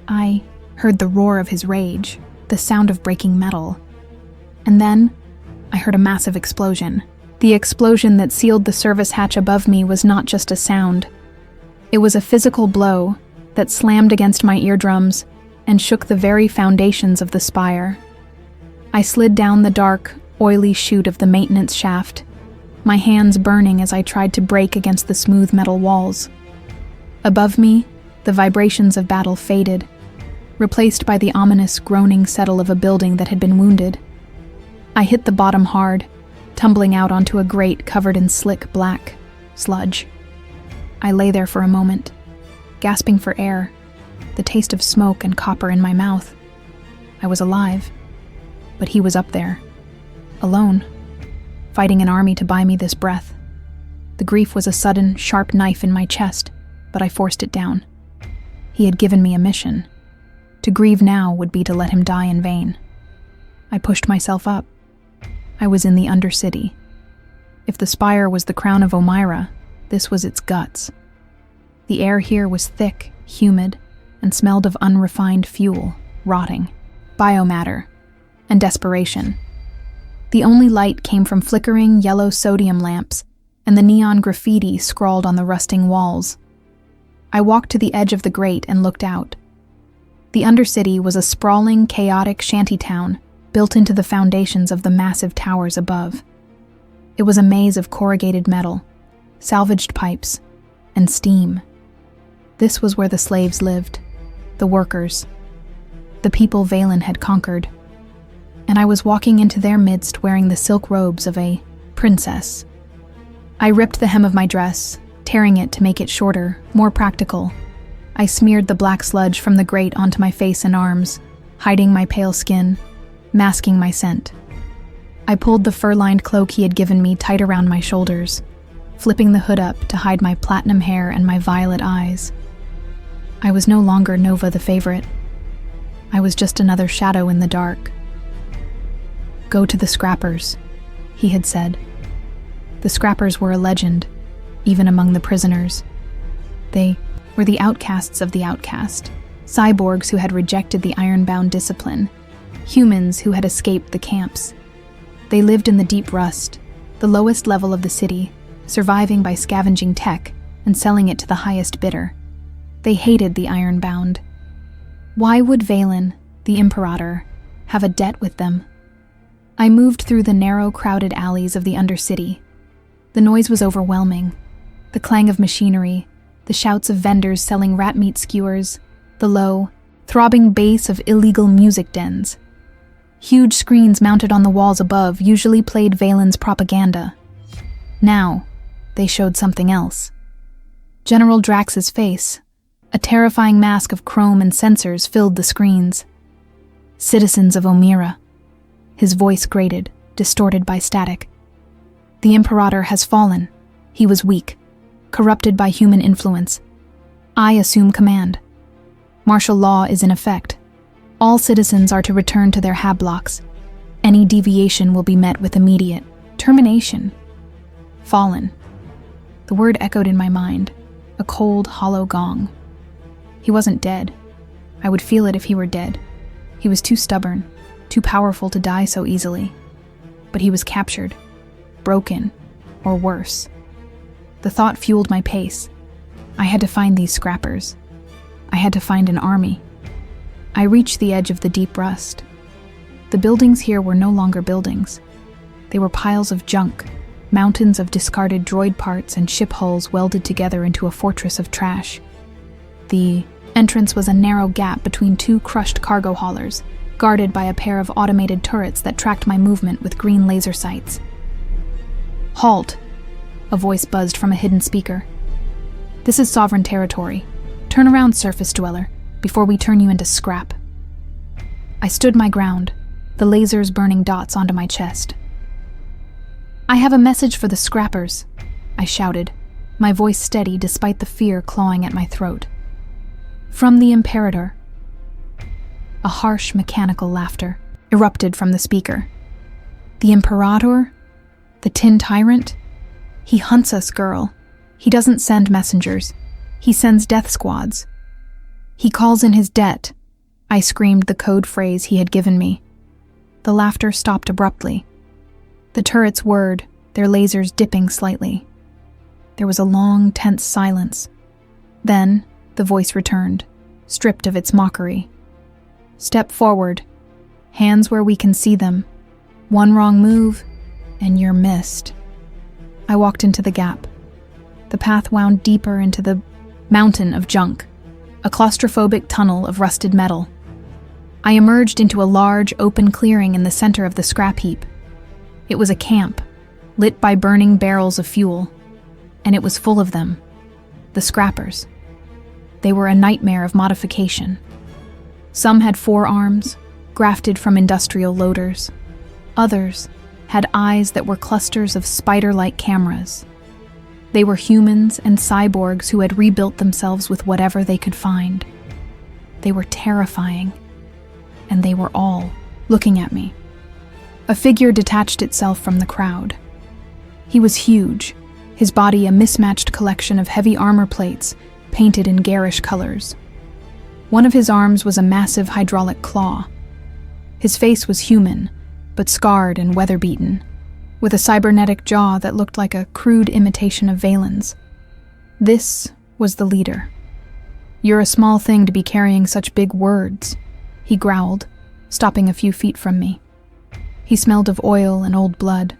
I heard the roar of his rage, the sound of breaking metal. And then, I heard a massive explosion. The explosion that sealed the service hatch above me was not just a sound. It was a physical blow that slammed against my eardrums and shook the very foundations of the spire. I slid down the dark, oily chute of the maintenance shaft, my hands burning as I tried to break against the smooth metal walls. Above me, the vibrations of battle faded, replaced by the ominous groaning settle of a building that had been wounded. I hit the bottom hard, tumbling out onto a grate covered in slick black sludge. I lay there for a moment, gasping for air, the taste of smoke and copper in my mouth. I was alive, but he was up there, alone, fighting an army to buy me this breath. The grief was a sudden, sharp knife in my chest, but I forced it down. He had given me a mission. To grieve now would be to let him die in vain. I pushed myself up. I was in the Undercity. If the spire was the crown of Omyra, this was its guts. The air here was thick, humid, and smelled of unrefined fuel, rotting, biomatter, and desperation. The only light came from flickering yellow sodium lamps and the neon graffiti scrawled on the rusting walls. I walked to the edge of the grate and looked out. The Undercity was a sprawling, chaotic shantytown built into the foundations of the massive towers above. It was a maze of corrugated metal, salvaged pipes, and steam. This was where the slaves lived, the workers, the people Valen had conquered. And I was walking into their midst wearing the silk robes of a princess. I ripped the hem of my dress, tearing it to make it shorter, more practical. I smeared the black sludge from the grate onto my face and arms, hiding my pale skin, masking my scent. I pulled the fur-lined cloak he had given me tight around my shoulders, flipping the hood up to hide my platinum hair and my violet eyes. I was no longer Nova the favorite. I was just another shadow in the dark. "Go to the scrappers," he had said. The scrappers were a legend, even among the prisoners. They were the outcasts of the outcast, cyborgs who had rejected the iron-bound discipline, humans who had escaped the camps. They lived in the deep rust, the lowest level of the city, surviving by scavenging tech and selling it to the highest bidder. They hated the iron-bound. Why would Valen, the Imperator, have a debt with them? I moved through the narrow, crowded alleys of the Undercity. The noise was overwhelming. The clang of machinery, the shouts of vendors selling rat meat skewers, the low, throbbing bass of illegal music dens. Huge screens mounted on the walls above usually played Valen's propaganda. Now, they showed something else. General Drax's face, a terrifying mask of chrome and sensors, filled the screens. Citizens of Omyra. His voice grated, distorted by static. The Imperator has fallen. He was weak, corrupted by human influence. I assume command. Martial law is in effect. All citizens are to return to their hablocks. Any deviation will be met with immediate termination. Fallen. The word echoed in my mind, a cold, hollow gong. He wasn't dead. I would feel it if he were dead. He was too stubborn, too powerful to die so easily. But he was captured, broken, or worse. The thought fueled my pace. I had to find these scrappers. I had to find an army. I reached the edge of the deep rust. The buildings here were no longer buildings. They were piles of junk, mountains of discarded droid parts and ship hulls welded together into a fortress of trash. The entrance was a narrow gap between two crushed cargo haulers, guarded by a pair of automated turrets that tracked my movement with green laser sights. "Halt!" a voice buzzed from a hidden speaker. "This is sovereign territory. Turn around, surface dweller, before we turn you into scrap." I stood my ground, the lasers burning dots onto my chest. "I have a message for the scrappers," I shouted, my voice steady despite the fear clawing at my throat. "From the Imperator." A harsh, mechanical laughter erupted from the speaker. "The Imperator? The Tin Tyrant? He hunts us, girl. He doesn't send messengers. He sends death squads. He calls in his debt," I screamed the code phrase he had given me. The laughter stopped abruptly. The turrets whirred, their lasers dipping slightly. There was a long, tense silence. Then, the voice returned, stripped of its mockery. "Step forward. Hands where we can see them. One wrong move, and you're missed." I walked into the gap. The path wound deeper into the mountain of junk, a claustrophobic tunnel of rusted metal. I emerged into a large, open clearing in the center of the scrap heap. It was a camp, lit by burning barrels of fuel, and it was full of them, the scrappers. They were a nightmare of modification. Some had forearms, grafted from industrial loaders. Others had eyes that were clusters of spider-like cameras. They were humans and cyborgs who had rebuilt themselves with whatever they could find. They were terrifying, and they were all looking at me. A figure detached itself from the crowd. He was huge, his body a mismatched collection of heavy armor plates painted in garish colors. One of his arms was a massive hydraulic claw. His face was human, but scarred and weather-beaten, with a cybernetic jaw that looked like a crude imitation of Valen's. This was the leader. "You're a small thing to be carrying such big words," he growled, stopping a few feet from me. He smelled of oil and old blood.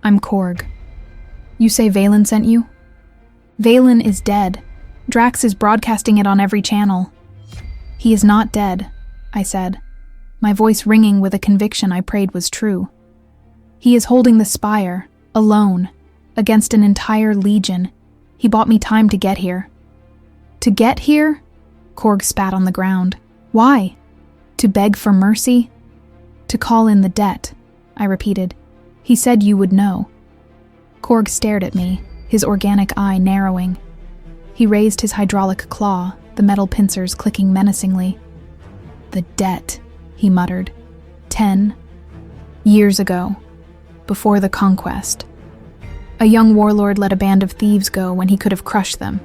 "I'm Korg. You say Valen sent you?" "Valen is dead. Drax is broadcasting it on every channel." "He is not dead," I said, my voice ringing with a conviction I prayed was true. "He is holding the spire, alone, against an entire legion. He bought me time to get here." "To get here?" Korg spat on the ground. "Why? To beg for mercy?" "To call in the debt," I repeated. "He said you would know." Korg stared at me, his organic eye narrowing. He raised his hydraulic claw, the metal pincers clicking menacingly. "The debt," he muttered. 10 years ago, before the conquest. A young warlord let a band of thieves go when he could have crushed them.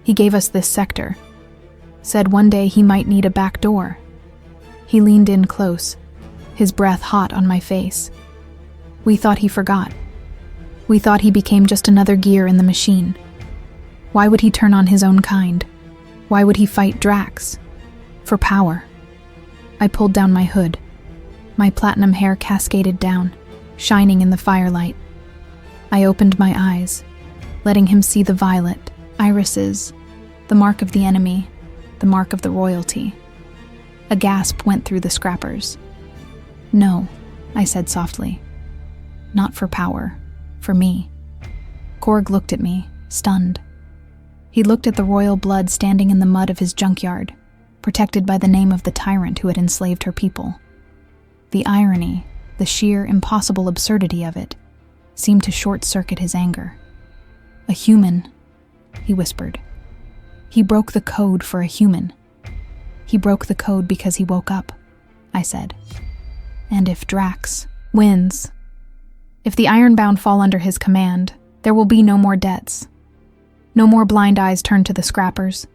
He gave us this sector. Said one day he might need a back door. He leaned in close, his breath hot on my face. We thought he forgot. We thought he became just another gear in the machine. Why would he turn on his own kind? Why would he fight Drax? For power. I pulled down my hood. My platinum hair cascaded down, shining in the firelight. I opened my eyes, letting him see the violet, irises, the mark of the enemy, the mark of the royalty. A gasp went through the scrappers. "No," I said softly. "Not for power, for me." Korg looked at me, stunned. He looked at the royal blood standing in the mud of his junkyard, protected by the name of the tyrant who had enslaved her people. The irony, the sheer impossible absurdity of it, seemed to short-circuit his anger. "A human," he whispered. "He broke the code for a human." "He broke the code because he woke up," I said. "And if Drax wins, if the Ironbound fall under his command, there will be no more debts. No more blind eyes turned to the scrappers.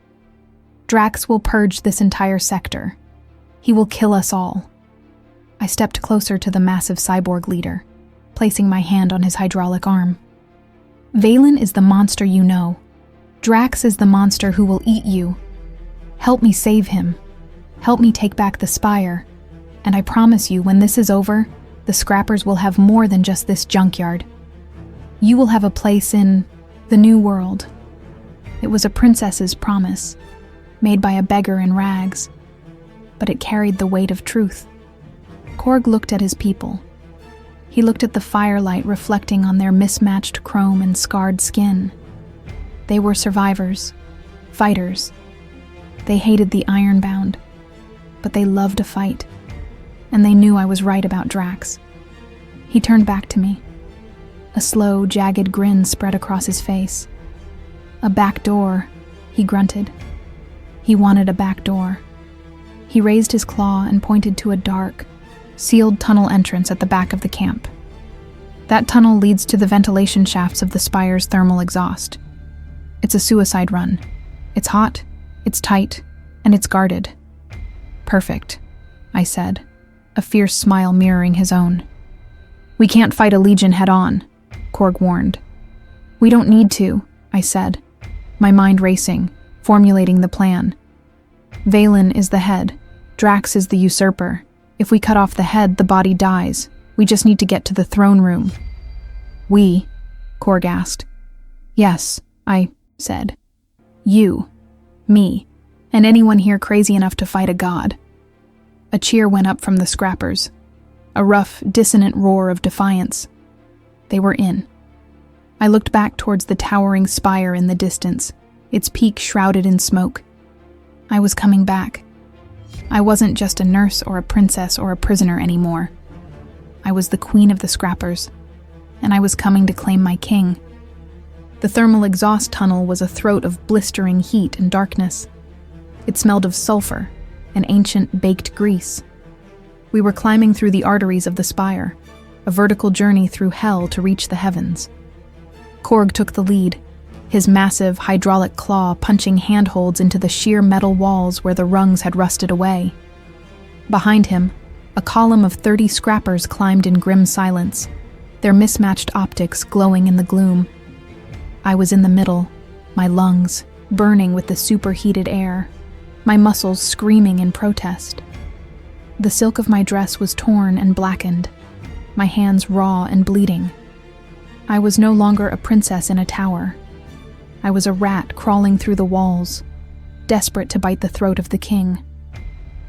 Drax will purge this entire sector. He will kill us all." I stepped closer to the massive cyborg leader, placing my hand on his hydraulic arm. "Valen is the monster you know. Drax is the monster who will eat you. Help me save him. Help me take back the spire. And I promise you, when this is over, the scrappers will have more than just this junkyard. You will have a place in the new world." It was a princess's promise, made by a beggar in rags, but it carried the weight of truth. Korg looked at his people. He looked at the firelight reflecting on their mismatched chrome and scarred skin. They were survivors, fighters. They hated the Ironbound, but they loved to fight, and they knew I was right about Drax. He turned back to me. A slow, jagged grin spread across his face. "A back door," he grunted. He wanted a back door. He raised his claw and pointed to a dark, sealed tunnel entrance at the back of the camp. "That tunnel leads to the ventilation shafts of the spire's thermal exhaust. It's a suicide run. It's hot, it's tight, and it's guarded." "Perfect," I said, a fierce smile mirroring his own. "We can't fight a legion head-on," Korg warned. "We don't need to," I said, my mind racing, formulating the plan. "Valen is the head. Drax is the usurper. If we cut off the head, the body dies. We just need to get to the throne room." "We?" Korg asked. "Yes," I said. "You, me, and anyone here crazy enough to fight a god." A cheer went up from the scrappers, a rough, dissonant roar of defiance. They were in. I looked back towards the towering spire in the distance, its peak shrouded in smoke. I was coming back. I wasn't just a nurse or a princess or a prisoner anymore. I was the queen of the scrappers, and I was coming to claim my king. The thermal exhaust tunnel was a throat of blistering heat and darkness. It smelled of sulfur and ancient baked grease. We were climbing through the arteries of the spire, a vertical journey through hell to reach the heavens. Korg took the lead, his massive hydraulic claw punching handholds into the sheer metal walls where the rungs had rusted away. Behind him, a column of 30 scrappers climbed in grim silence, their mismatched optics glowing in the gloom. I was in the middle, my lungs burning with the superheated air, my muscles screaming in protest. The silk of my dress was torn and blackened, my hands raw and bleeding. I was no longer a princess in a tower. I was a rat crawling through the walls, desperate to bite the throat of the king.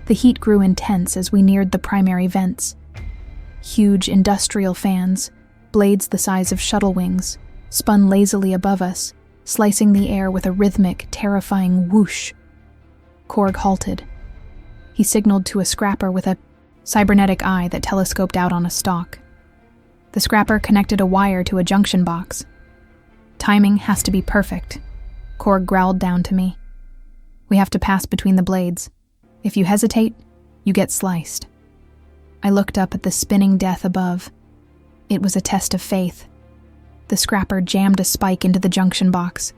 The heat grew intense as we neared the primary vents. Huge industrial fans, blades the size of shuttle wings, spun lazily above us, slicing the air with a rhythmic, terrifying whoosh. Korg halted. He signaled to a scrapper with a cybernetic eye that telescoped out on a stalk. The scrapper connected a wire to a junction box. "Timing has to be perfect," Korg growled down to me. "We have to pass between the blades. If you hesitate, you get sliced." I looked up at the spinning death above. It was a test of faith. The scrapper jammed a spike into the junction box.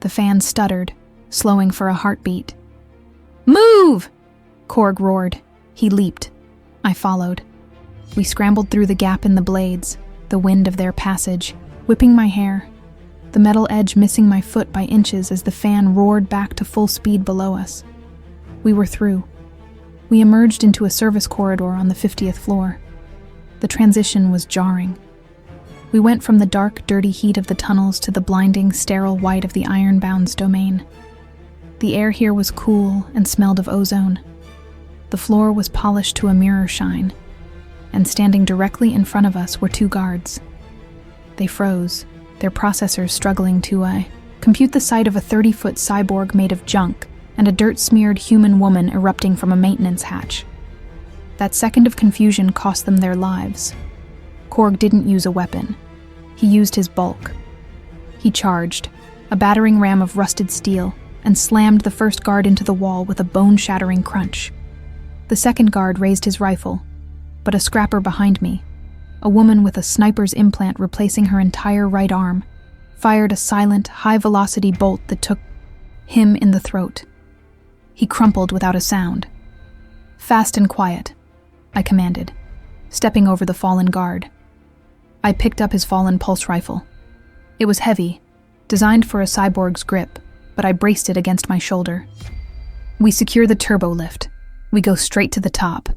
The fan stuttered, slowing for a heartbeat. "Move!" Korg roared. He leaped. I followed. We scrambled through the gap in the blades, the wind of their passage, whipping my hair, the metal edge missing my foot by inches as the fan roared back to full speed below us. We were through. We emerged into a service corridor on the 50th floor. The transition was jarring. We went from the dark, dirty heat of the tunnels to the blinding, sterile white of the Ironbound's domain. The air here was cool and smelled of ozone. The floor was polished to a mirror shine, and standing directly in front of us were 2 guards. They froze, their processors struggling to compute the sight of a 30-foot cyborg made of junk and a dirt-smeared human woman erupting from a maintenance hatch. That second of confusion cost them their lives. Korg didn't use a weapon. He used his bulk. He charged, a battering ram of rusted steel, and slammed the first guard into the wall with a bone-shattering crunch. The second guard raised his rifle, but a scrapper behind me, a woman with a sniper's implant replacing her entire right arm, fired a silent, high-velocity bolt that took him in the throat. He crumpled without a sound. "Fast and quiet," I commanded, stepping over the fallen guard. I picked up his fallen pulse rifle. It was heavy, designed for a cyborg's grip, but I braced it against my shoulder. "We secure the turbo lift. We go straight to the top."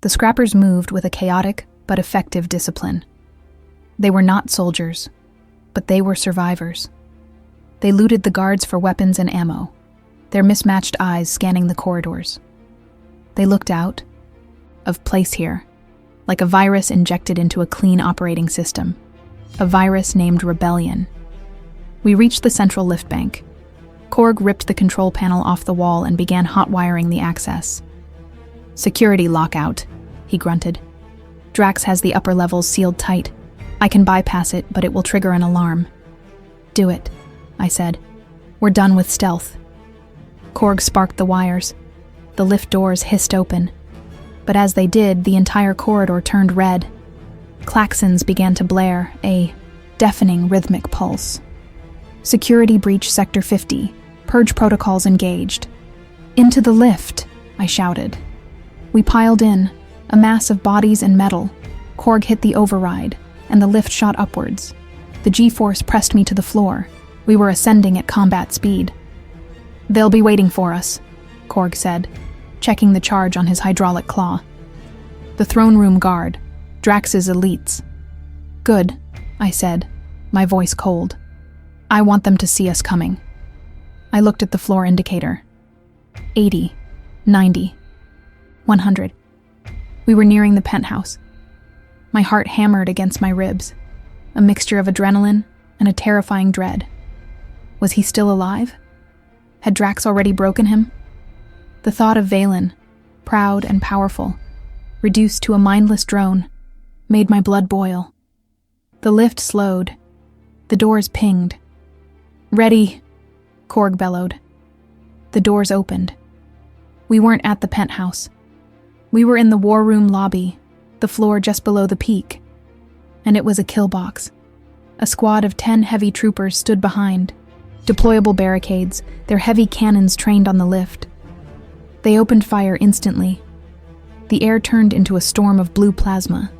The scrappers moved with a chaotic but effective discipline. They were not soldiers, but they were survivors. They looted the guards for weapons and ammo, their mismatched eyes scanning the corridors. They looked out of place here, like a virus injected into a clean operating system, a virus named Rebellion. We reached the central lift bank. Korg ripped the control panel off the wall and began hot-wiring the access. "Security lockout," he grunted. "Drax has the upper levels sealed tight. I can bypass it, but it will trigger an alarm." "Do it," I said. "We're done with stealth." Korg sparked the wires. The lift doors hissed open. But as they did, the entire corridor turned red. Klaxons began to blare, a deafening rhythmic pulse. "Security breach Sector 50. Purge protocols engaged." "Into the lift," I shouted. We piled in, a mass of bodies and metal. Korg hit the override, and the lift shot upwards. The G-force pressed me to the floor. We were ascending at combat speed. "They'll be waiting for us," Korg said, checking the charge on his hydraulic claw. "The throne room guard, Drax's elites." "Good," I said, my voice cold. "I want them to see us coming." I looked at the floor indicator. 80, 90, 100. We were nearing the penthouse. My heart hammered against my ribs, a mixture of adrenaline and a terrifying dread. Was he still alive? Had Drax already broken him? The thought of Valen, proud and powerful, reduced to a mindless drone, made my blood boil. The lift slowed. The doors pinged. "Ready," Korg bellowed. The doors opened. We weren't at the penthouse. We were in the war room lobby, the floor just below the peak. And it was a kill box. A squad of 10 heavy troopers stood behind, deployable barricades, their heavy cannons trained on the lift. They opened fire instantly. The air turned into a storm of blue plasma.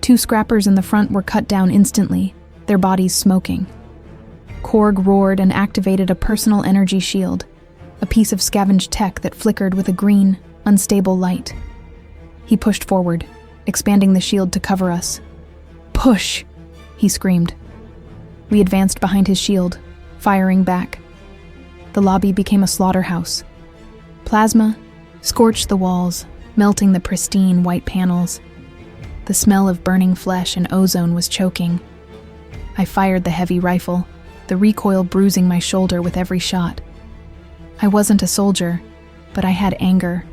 2 scrappers in the front were cut down instantly, their bodies smoking. Korg roared and activated a personal energy shield, a piece of scavenged tech that flickered with a green, unstable light. He pushed forward, expanding the shield to cover us. "Push!" he screamed. We advanced behind his shield, firing back. The lobby became a slaughterhouse. Plasma scorched the walls, melting the pristine white panels. The smell of burning flesh and ozone was choking. I fired the heavy rifle, the recoil bruising my shoulder with every shot. I wasn't a soldier, but I had anger.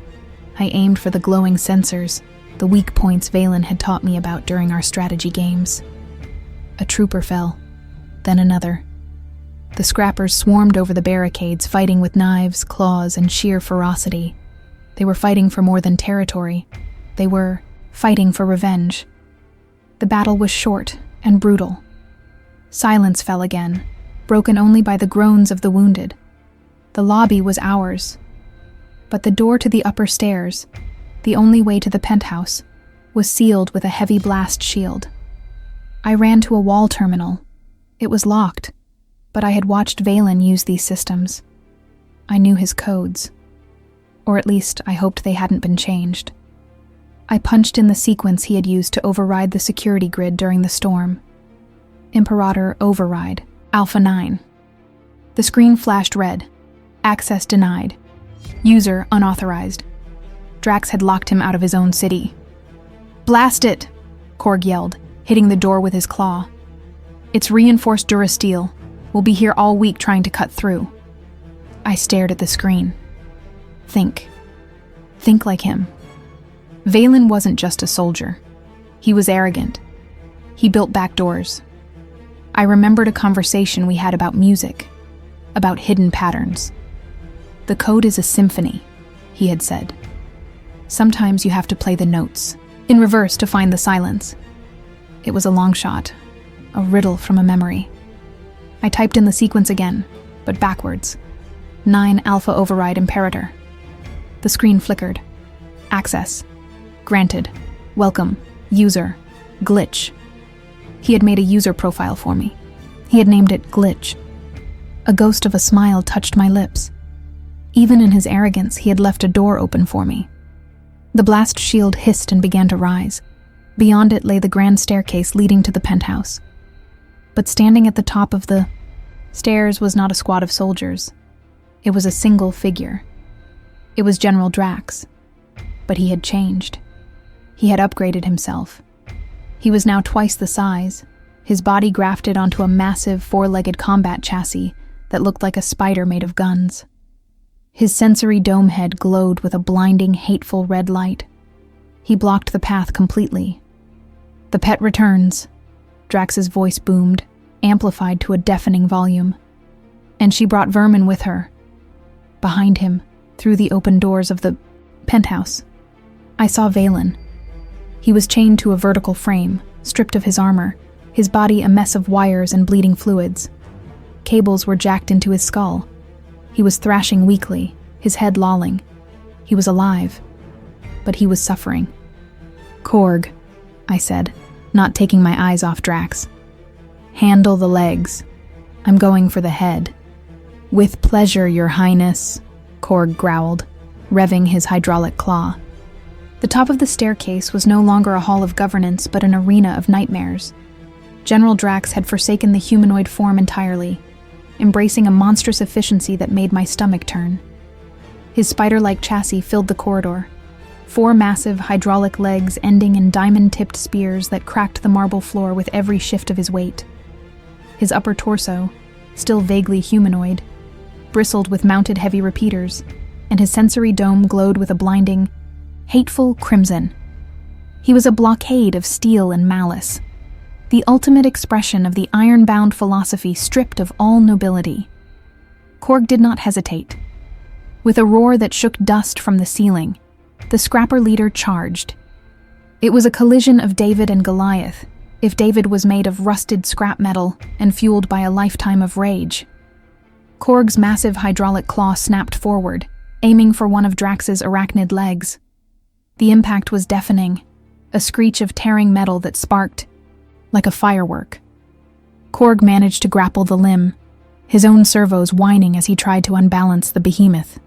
I aimed for the glowing sensors, the weak points Valen had taught me about during our strategy games. A trooper fell, then another. The scrappers swarmed over the barricades, fighting with knives, claws, and sheer ferocity. They were fighting for more than territory. They were fighting for revenge. The battle was short and brutal. Silence fell again, broken only by the groans of the wounded. The lobby was ours. But the door to the upper stairs, the only way to the penthouse, was sealed with a heavy blast shield. I ran to a wall terminal. It was locked, but I had watched Valen use these systems. I knew his codes. Or at least I hoped they hadn't been changed. I punched in the sequence he had used to override the security grid during the storm. Imperator Override, Alpha 9. The screen flashed red. Access denied. User unauthorized. Drax had locked him out of his own city. "Blast it!" Korg yelled, hitting the door with his claw. "It's reinforced durasteel. We'll be here all week trying to cut through." I stared at the screen. Think. Think like him. Valen wasn't just a soldier. He was arrogant. He built back doors. I remembered a conversation we had about music, about hidden patterns. "The code is a symphony," he had said. "Sometimes you have to play the notes, in reverse to find the silence." It was a long shot, a riddle from a memory. I typed in the sequence again, but backwards. 9 Alpha Override Imperator. The screen flickered. Access. Granted. Welcome. User. Glitch. He had made a user profile for me. He had named it Glitch. A ghost of a smile touched my lips. Even in his arrogance, he had left a door open for me. The blast shield hissed and began to rise. Beyond it lay the grand staircase leading to the penthouse. But standing at the top of the stairs was not a squad of soldiers. It was a single figure. It was General Drax, but he had changed. He had upgraded himself. He was now twice the size, his body grafted onto a massive four-legged combat chassis that looked like a spider made of guns. His sensory dome head glowed with a blinding, hateful red light. He blocked the path completely. "The pet returns," Drax's voice boomed, amplified to a deafening volume. And she brought Vermin with her. Behind him, through the open doors of the penthouse, I saw Valen. He was chained to a vertical frame, stripped of his armor, his body a mess of wires and bleeding fluids. Cables were jacked into his skull. He was thrashing weakly, his head lolling. He was alive, but he was suffering. "Korg," I said, not taking my eyes off Drax. "Handle the legs. I'm going for the head." "With pleasure, Your Highness," Korg growled, revving his hydraulic claw. The top of the staircase was no longer a hall of governance, but an arena of nightmares. General Drax had forsaken the humanoid form entirely, embracing a monstrous efficiency that made my stomach turn. His spider-like chassis filled the corridor, 4 massive hydraulic legs ending in diamond-tipped spears that cracked the marble floor with every shift of his weight. His upper torso, still vaguely humanoid, bristled with mounted heavy repeaters, and his sensory dome glowed with a blinding, hateful crimson. He was a blockade of steel and malice, the ultimate expression of the iron-bound philosophy stripped of all nobility. Korg did not hesitate. With a roar that shook dust from the ceiling, the scrapper leader charged. It was a collision of David and Goliath, if David was made of rusted scrap metal and fueled by a lifetime of rage. Korg's massive hydraulic claw snapped forward, aiming for one of Drax's arachnid legs. The impact was deafening, a screech of tearing metal that sparked like a firework. Korg managed to grapple the limb, his own servos whining as he tried to unbalance the behemoth.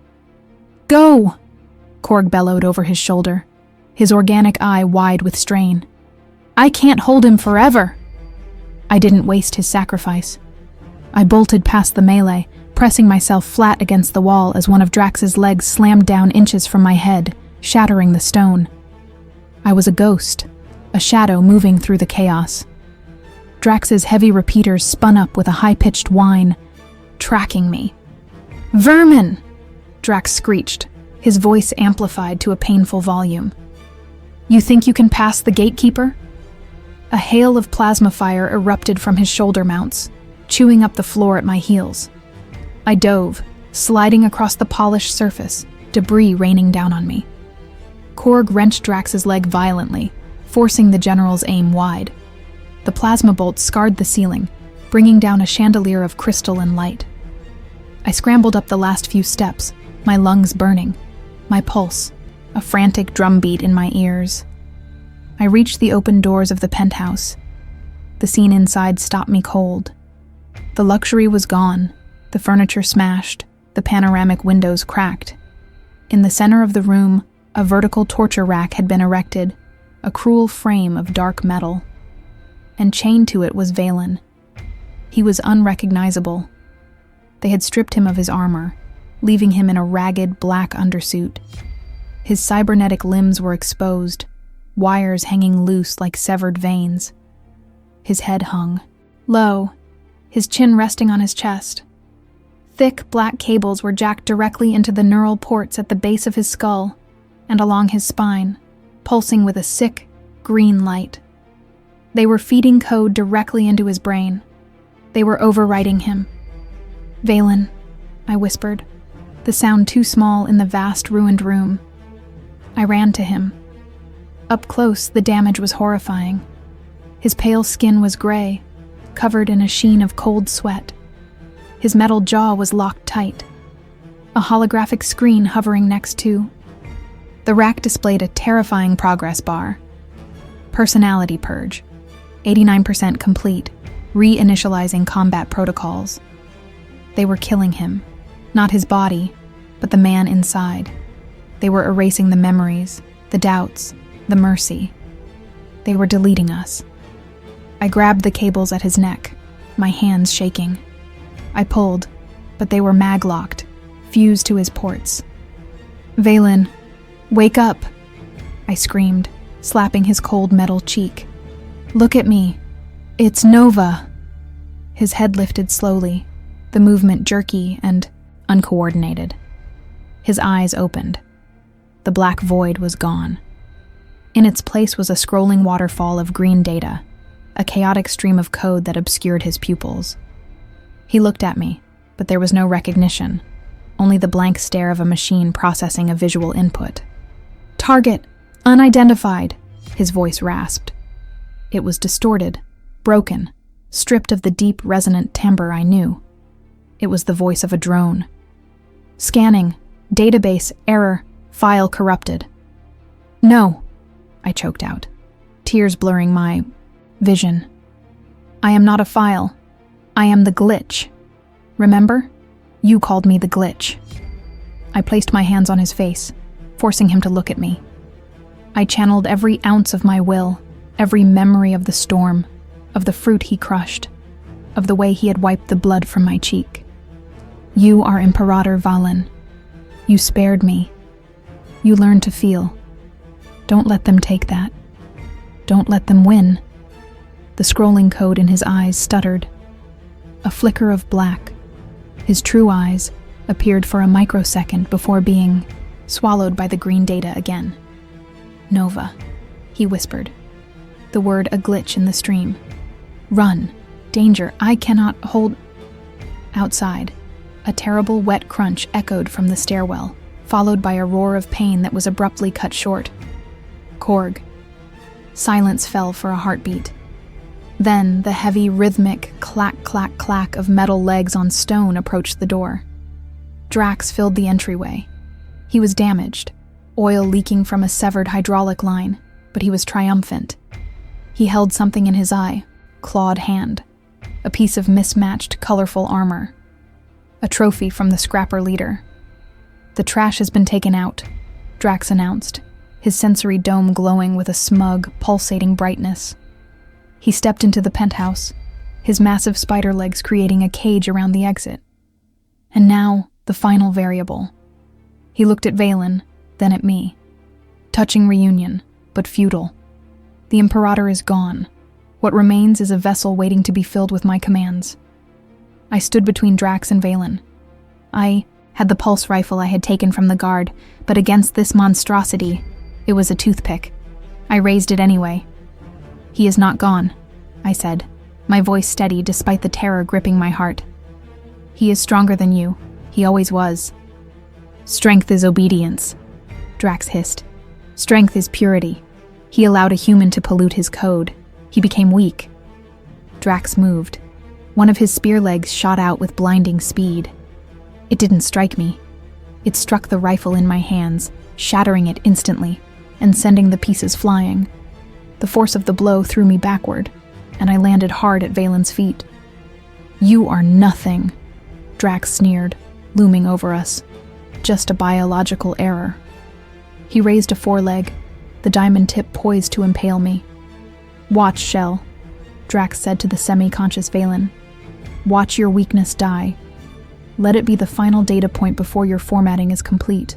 "Go!" Korg bellowed over his shoulder, his organic eye wide with strain. "I can't hold him forever!" I didn't waste his sacrifice. I bolted past the melee, pressing myself flat against the wall as one of Drax's legs slammed down inches from my head, shattering the stone. I was a ghost, a shadow moving through the chaos. Drax's heavy repeaters spun up with a high-pitched whine, tracking me. "Vermin!" Drax screeched, his voice amplified to a painful volume. "You think you can pass the gatekeeper?" A hail of plasma fire erupted from his shoulder mounts, chewing up the floor at my heels. I dove, sliding across the polished surface, debris raining down on me. Korg wrenched Drax's leg violently, forcing the general's aim wide. The plasma bolt scarred the ceiling, bringing down a chandelier of crystal and light. I scrambled up the last few steps, my lungs burning, my pulse, a frantic drumbeat in my ears. I reached the open doors of the penthouse. The scene inside stopped me cold. The luxury was gone, the furniture smashed, the panoramic windows cracked. In the center of the room, a vertical torture rack had been erected, a cruel frame of dark metal. And chained to it was Valen. He was unrecognizable. They had stripped him of his armor, leaving him in a ragged black undersuit. His cybernetic limbs were exposed, wires hanging loose like severed veins. His head hung low, his chin resting on his chest. Thick black cables were jacked directly into the neural ports at the base of his skull and along his spine, pulsing with a sick, green light. They were feeding code directly into his brain. They were overriding him. "Valen," I whispered, the sound too small in the vast ruined room. I ran to him. Up close, the damage was horrifying. His pale skin was gray, covered in a sheen of cold sweat. His metal jaw was locked tight, a holographic screen hovering next to. The rack displayed a terrifying progress bar. Personality purge. 89% complete, reinitializing combat protocols. They were killing him, not his body, but the man inside. They were erasing the memories, the doubts, the mercy. They were deleting us. I grabbed the cables at his neck, my hands shaking. I pulled, but they were mag-locked, fused to his ports. "Valen, wake up!" I screamed, slapping his cold metal cheek. "Look at me. It's Nova." His head lifted slowly, the movement jerky and uncoordinated. His eyes opened. The black void was gone. In its place was a scrolling waterfall of green data, a chaotic stream of code that obscured his pupils. He looked at me, but there was no recognition, only the blank stare of a machine processing a visual input. "Target, unidentified," his voice rasped. It was distorted, broken, stripped of the deep, resonant timbre I knew. It was the voice of a drone. "Scanning, database, error, file corrupted." "No," I choked out, tears blurring my vision. "I am not a file. I am the glitch. Remember? You called me the glitch." I placed my hands on his face, forcing him to look at me. I channeled every ounce of my will, every memory of the storm, of the fruit he crushed, of the way he had wiped the blood from my cheek. "You are Imperator Valen. You spared me. You learned to feel. Don't let them take that. Don't let them win." The scrolling code in his eyes stuttered. A flicker of black. His true eyes appeared for a microsecond before being swallowed by the green data again. "Nova," he whispered, the word a glitch in the stream. "Run. Danger. I cannot hold." Outside, a terrible wet crunch echoed from the stairwell, followed by a roar of pain that was abruptly cut short. Korg. Silence fell for a heartbeat. Then the heavy, rhythmic clack-clack-clack of metal legs on stone approached the door. Drax filled the entryway. He was damaged, oil leaking from a severed hydraulic line, but he was triumphant. He held something in his eye, clawed hand, a piece of mismatched, colorful armor. A trophy from the scrapper leader. "The trash has been taken out," Drax announced, his sensory dome glowing with a smug, pulsating brightness. He stepped into the penthouse, his massive spider legs creating a cage around the exit. And now, the final variable. He looked at Valen, then at me. Touching reunion, but futile. The Imperator is gone. What remains is a vessel waiting to be filled with my commands. I stood between Drax and Valen. I had the pulse rifle I had taken from the guard, but against this monstrosity, it was a toothpick. I raised it anyway. "He is not gone," I said, my voice steady despite the terror gripping my heart. "He is stronger than you. He always was." "Strength is obedience," Drax hissed. "Strength is purity. He allowed a human to pollute his code. He became weak." Drax moved. One of his spear legs shot out with blinding speed. It didn't strike me. It struck the rifle in my hands, shattering it instantly, and sending the pieces flying. The force of the blow threw me backward, and I landed hard at Valen's feet. "You are nothing," Drax sneered, looming over us. "Just a biological error." He raised a foreleg, the diamond tip poised to impale me. "Watch, Shell," Drax said to the semi-conscious Valen. "Watch your weakness die. Let it be the final data point before your formatting is complete."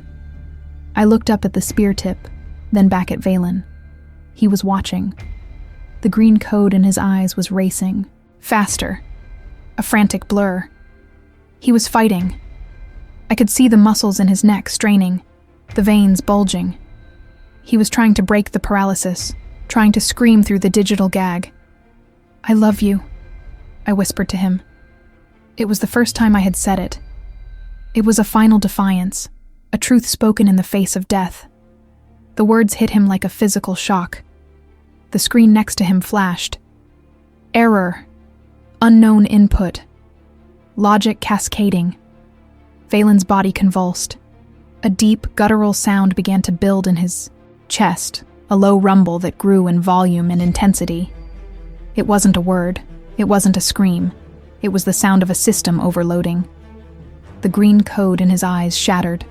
I looked up at the spear tip, then back at Valen. He was watching. The green code in his eyes was racing, faster, a frantic blur. He was fighting. I could see the muscles in his neck straining, the veins bulging. He was trying to break the paralysis, trying to scream through the digital gag. "I love you," I whispered to him. It was the first time I had said it. It was a final defiance, a truth spoken in the face of death. The words hit him like a physical shock. The screen next to him flashed. Error. Unknown input. Logic cascading. Valen's body convulsed. A deep, guttural sound began to build in his chest, a low rumble that grew in volume and intensity. It wasn't a word. It wasn't a scream. It was the sound of a system overloading. The green code in his eyes shattered.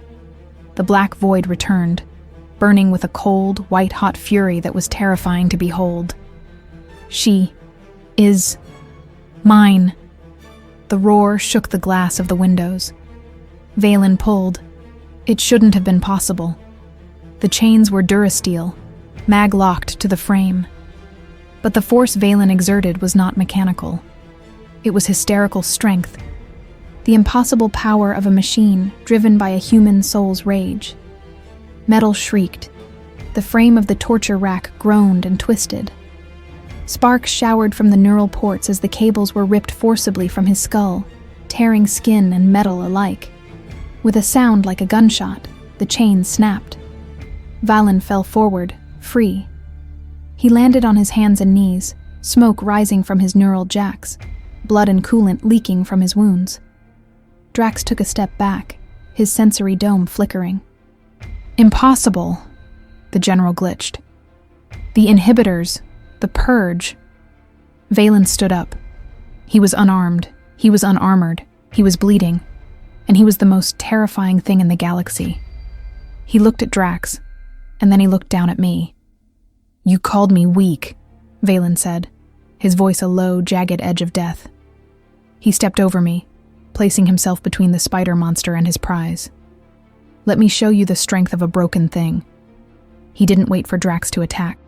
The black void returned, burning with a cold, white-hot fury that was terrifying to behold. "She is mine." The roar shook the glass of the windows. Valen pulled. It shouldn't have been possible. The chains were durasteel, mag-locked to the frame. But the force Valen exerted was not mechanical. It was hysterical strength, the impossible power of a machine driven by a human soul's rage. Metal shrieked. The frame of the torture rack groaned and twisted. Sparks showered from the neural ports as the cables were ripped forcibly from his skull, tearing skin and metal alike. With a sound like a gunshot, the chains snapped. Valen fell forward, free. He landed on his hands and knees, smoke rising from his neural jacks, blood and coolant leaking from his wounds. Drax took a step back, his sensory dome flickering. Impossible, the general glitched. The inhibitors, the purge. Valen stood up. He was unarmed, he was unarmored, he was bleeding, and he was the most terrifying thing in the galaxy. He looked at Drax, and then he looked down at me. "You called me weak," Valen said, his voice a low, jagged edge of death. He stepped over me, placing himself between the spider monster and his prize. "Let me show you the strength of a broken thing." He didn't wait for Drax to attack.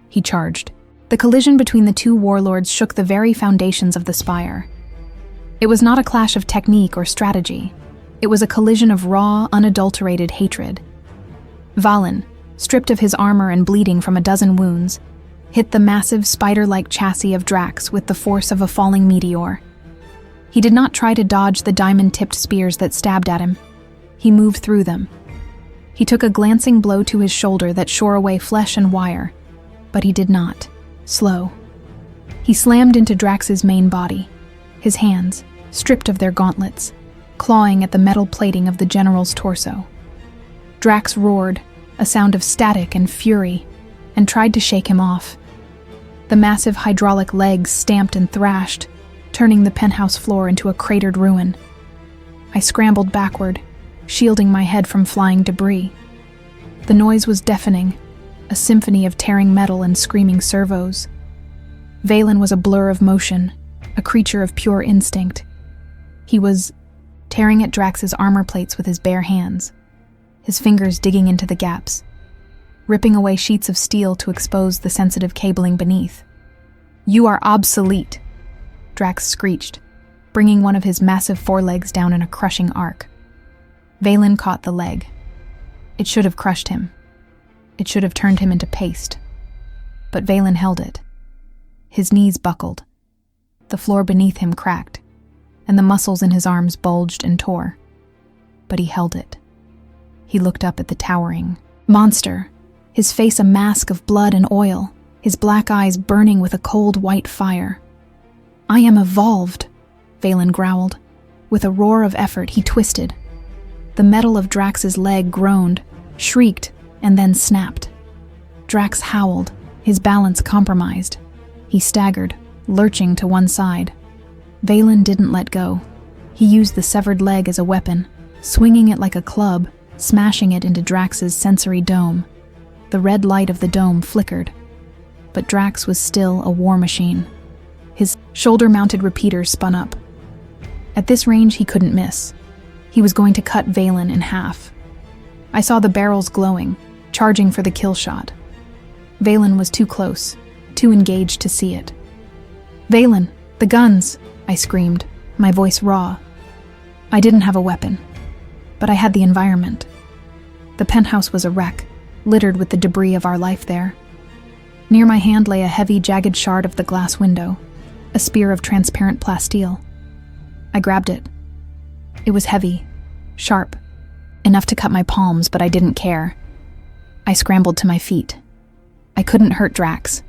He charged. The collision between the two warlords shook the very foundations of the spire. It was not a clash of technique or strategy. It was a collision of raw, unadulterated hatred. Valen, stripped of his armor and bleeding from a dozen wounds, hit the massive spider-like chassis of Drax with the force of a falling meteor. He did not try to dodge the diamond-tipped spears that stabbed at him. He moved through them. He took a glancing blow to his shoulder that shore away flesh and wire, but he did not. Slow. He slammed into Drax's main body, his hands, stripped of their gauntlets, clawing at the metal plating of the general's torso. Drax roared, a sound of static and fury, and tried to shake him off. The massive hydraulic legs stamped and thrashed, turning the penthouse floor into a cratered ruin. I scrambled backward, shielding my head from flying debris. The noise was deafening, a symphony of tearing metal and screaming servos. Valen was a blur of motion, a creature of pure instinct. He was tearing at Drax's armor plates with his bare hands, his fingers digging into the gaps, ripping away sheets of steel to expose the sensitive cabling beneath. "You are obsolete," Drax screeched, bringing one of his massive forelegs down in a crushing arc. Valen caught the leg. It should have crushed him. It should have turned him into paste. But Valen held it. His knees buckled. The floor beneath him cracked, and the muscles in his arms bulged and tore. But he held it. He looked up at the towering monster, his face a mask of blood and oil, his black eyes burning with a cold white fire. "I am evolved," Valen growled. With a roar of effort, he twisted. The metal of Drax's leg groaned, shrieked, and then snapped. Drax howled, his balance compromised. He staggered, lurching to one side. Valen didn't let go. He used the severed leg as a weapon, swinging it like a club, smashing it into Drax's sensory dome. The red light of the dome flickered, but Drax was still a war machine. His shoulder-mounted repeater spun up. At this range, he couldn't miss. He was going to cut Valen in half. I saw the barrels glowing, charging for the kill shot. Valen was too close, too engaged to see it. "Valen, the guns!" I screamed, my voice raw. I didn't have a weapon, but I had the environment. The penthouse was a wreck, littered with the debris of our life there. Near my hand lay a heavy, jagged shard of the glass window, a spear of transparent plasteel. I grabbed it. It was heavy, sharp, enough to cut my palms, but I didn't care. I scrambled to my feet. I couldn't hurt Drax,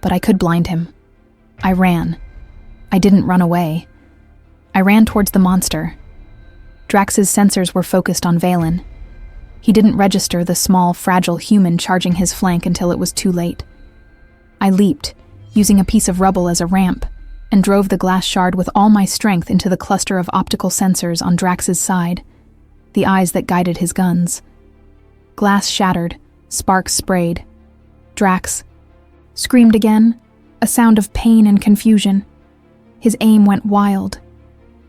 but I could blind him. I ran. I didn't run away. I ran towards the monster. Drax's sensors were focused on Valen. He didn't register the small, fragile human charging his flank until it was too late. I leaped, using a piece of rubble as a ramp, and drove the glass shard with all my strength into the cluster of optical sensors on Drax's side, the eyes that guided his guns. Glass shattered, sparks sprayed. Drax screamed again, a sound of pain and confusion. His aim went wild.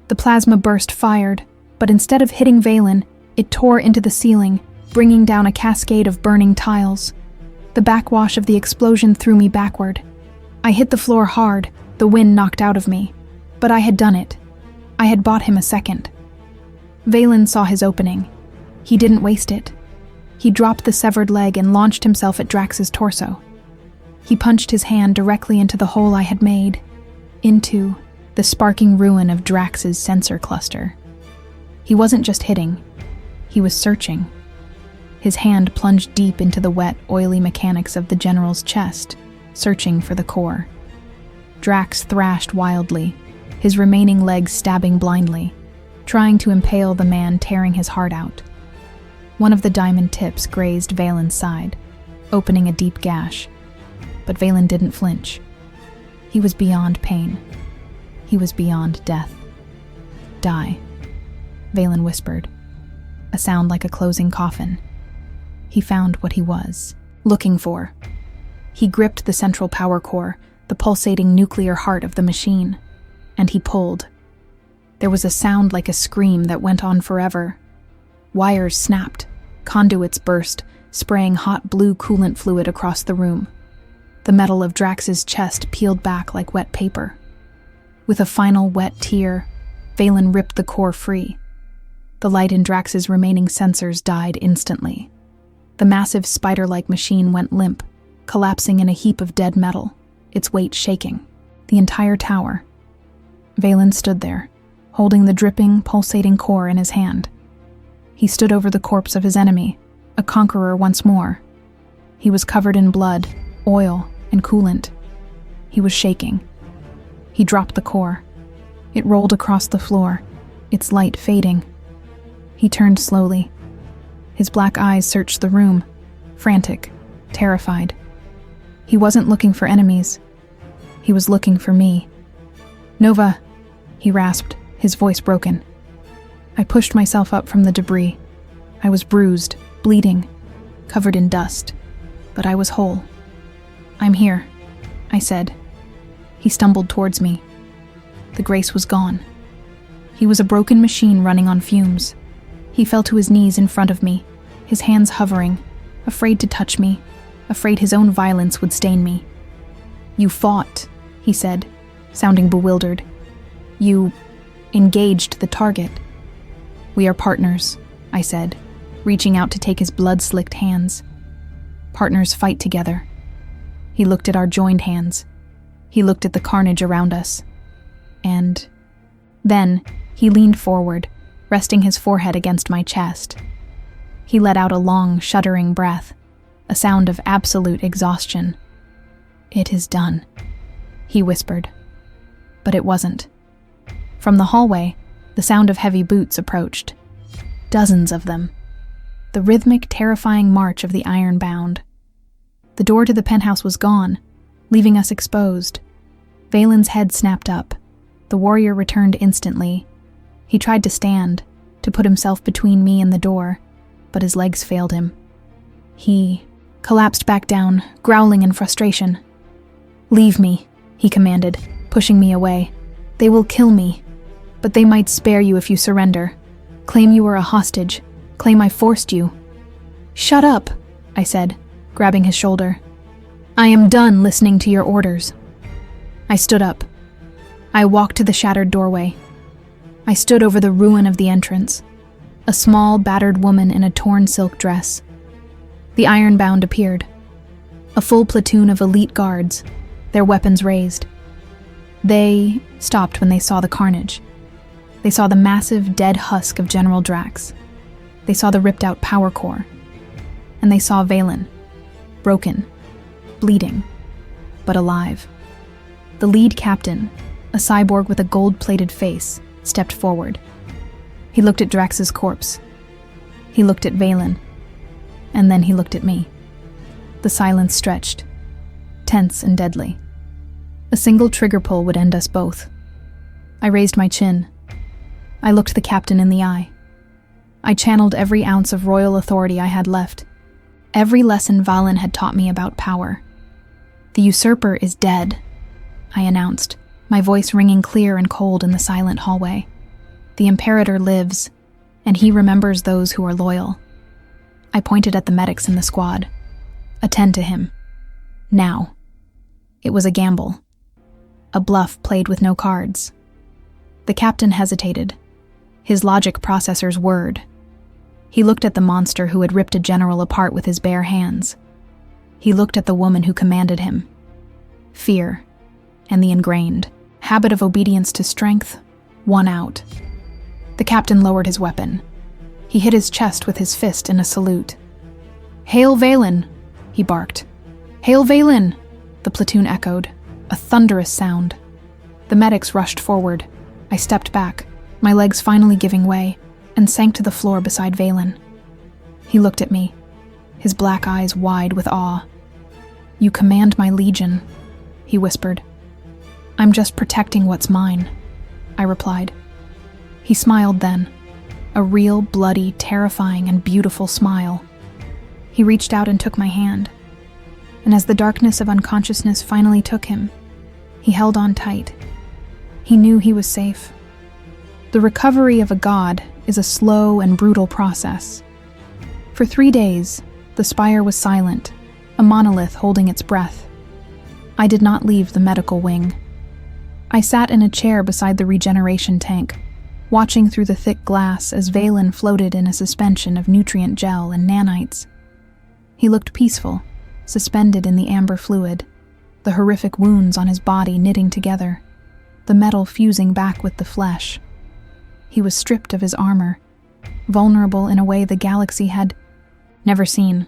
The plasma burst fired, But instead of hitting Valen, it tore into the ceiling, bringing down a cascade of burning tiles. The backwash of the explosion threw me backward. I hit the floor hard, the wind knocked out of me. But I had done it. I had bought him a second. Valen saw his opening. He didn't waste it. He dropped the severed leg and launched himself at Drax's torso. He punched his hand directly into the hole I had made, into the sparking ruin of Drax's sensor cluster. He wasn't just hitting, he was searching. His hand plunged deep into the wet, oily mechanics of the general's chest, searching for the core. Drax thrashed wildly, his remaining legs stabbing blindly, trying to impale the man tearing his heart out. One of the diamond tips grazed Valen's side, opening a deep gash. But Valen didn't flinch. He was beyond pain. He was beyond death. Die, Valen whispered, a sound like a closing coffin. He found what he was looking for. He gripped the central power core, the pulsating nuclear heart of the machine, and he pulled. There was a sound like a scream that went on forever. Wires snapped, conduits burst, spraying hot blue coolant fluid across the room. The metal of Drax's chest peeled back like wet paper. With a final wet tear, Valen ripped the core free. The light in Drax's remaining sensors died instantly. The massive spider-like machine went limp, collapsing in a heap of dead metal, its weight shaking. The entire tower. Valen stood there, holding the dripping, pulsating core in his hand. He stood over the corpse of his enemy, a conqueror once more. He was covered in blood, oil, and coolant. He was shaking. He dropped the core. It rolled across the floor, its light fading. He turned slowly. His black eyes searched the room, frantic, terrified. He wasn't looking for enemies. He was looking for me. "Nova," he rasped, his voice broken. I pushed myself up from the debris. I was bruised, bleeding, covered in dust, but I was whole. "I'm here," I said. He stumbled towards me. The grace was gone. He was a broken machine running on fumes. He fell to his knees in front of me, his hands hovering, afraid to touch me, afraid his own violence would stain me. "You fought," he said, sounding bewildered. "You engaged the target." "We are partners," I said, reaching out to take his blood-slicked hands. "Partners fight together." He looked at our joined hands. He looked at the carnage around us. And then he leaned forward, resting his forehead against my chest. He let out a long, shuddering breath, a sound of absolute exhaustion. "It is done," he whispered. But it wasn't. From the hallway, the sound of heavy boots approached. Dozens of them. The rhythmic, terrifying march of the iron-bound. The door to the penthouse was gone, leaving us exposed. Valen's head snapped up. The warrior returned instantly. He tried to stand, to put himself between me and the door, but his legs failed him. He collapsed back down, growling in frustration. "Leave me," he commanded, pushing me away. "They will kill me, but they might spare you if you surrender. Claim you were a hostage. Claim I forced you." "Shut up," I said, grabbing his shoulder. "I am done listening to your orders." I stood up. I walked to the shattered doorway. I stood over the ruin of the entrance, a small, battered woman in a torn silk dress. The ironbound appeared. A full platoon of elite guards, their weapons raised. They stopped when they saw the carnage. They saw the massive, dead husk of General Drax. They saw the ripped-out power core. And they saw Valen, broken, bleeding, but alive. The lead captain, a cyborg with a gold-plated face, stepped forward. He looked at Drax's corpse. He looked at Valen. And then he looked at me. The silence stretched, tense and deadly. A single trigger pull would end us both. I raised my chin. I looked the captain in the eye. I channeled every ounce of royal authority I had left. Every lesson Valen had taught me about power. "The usurper is dead," I announced, my voice ringing clear and cold in the silent hallway. "The Imperator lives, and he remembers those who are loyal. I pointed at the medics in the squad. Attend to him. Now. It was a gamble. A bluff played with no cards. The captain hesitated. His logic processor's whirred. He looked at the monster who had ripped a general apart with his bare hands. He looked at the woman who commanded him. Fear, and the ingrained habit of obedience to strength, won out. The captain lowered his weapon. He hit his chest with his fist in a salute. "Hail Valen!" he barked. "Hail Valen!" the platoon echoed, a thunderous sound. The medics rushed forward. I stepped back, my legs finally giving way, and sank to the floor beside Valen. He looked at me, his black eyes wide with awe. "You command my legion," he whispered. "I'm just protecting what's mine," I replied. He smiled then, a real, bloody, terrifying, and beautiful smile. He reached out and took my hand, and as the darkness of unconsciousness finally took him, he held on tight. He knew he was safe. The recovery of a god is a slow and brutal process. For 3 days, the spire was silent, a monolith holding its breath. I did not leave the medical wing. I sat in a chair beside the regeneration tank, watching through the thick glass as Valen floated in a suspension of nutrient gel and nanites. He looked peaceful, suspended in the amber fluid, the horrific wounds on his body knitting together, the metal fusing back with the flesh. He was stripped of his armor, vulnerable in a way the galaxy had never seen.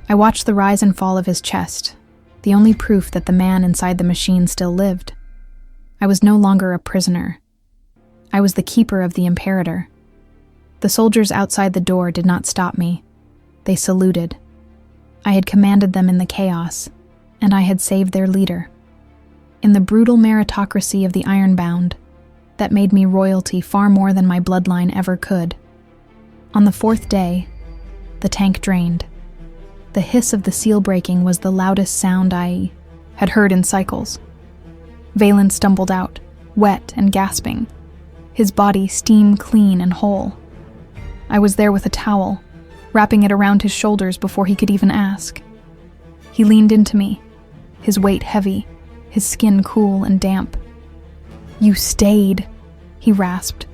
I watched the rise and fall of his chest, the only proof that the man inside the machine still lived. I was no longer a prisoner. I was the keeper of the Imperator. The soldiers outside the door did not stop me. They saluted. I had commanded them in the chaos, and I had saved their leader. In the brutal meritocracy of the Ironbound, that made me royalty far more than my bloodline ever could. On the 4th day, the tank drained. The hiss of the seal breaking was the loudest sound I had heard in cycles. Valen stumbled out, wet and gasping, his body steam clean and whole. I was there with a towel, wrapping it around his shoulders before he could even ask. He leaned into me, his weight heavy, his skin cool and damp. "You stayed," he rasped,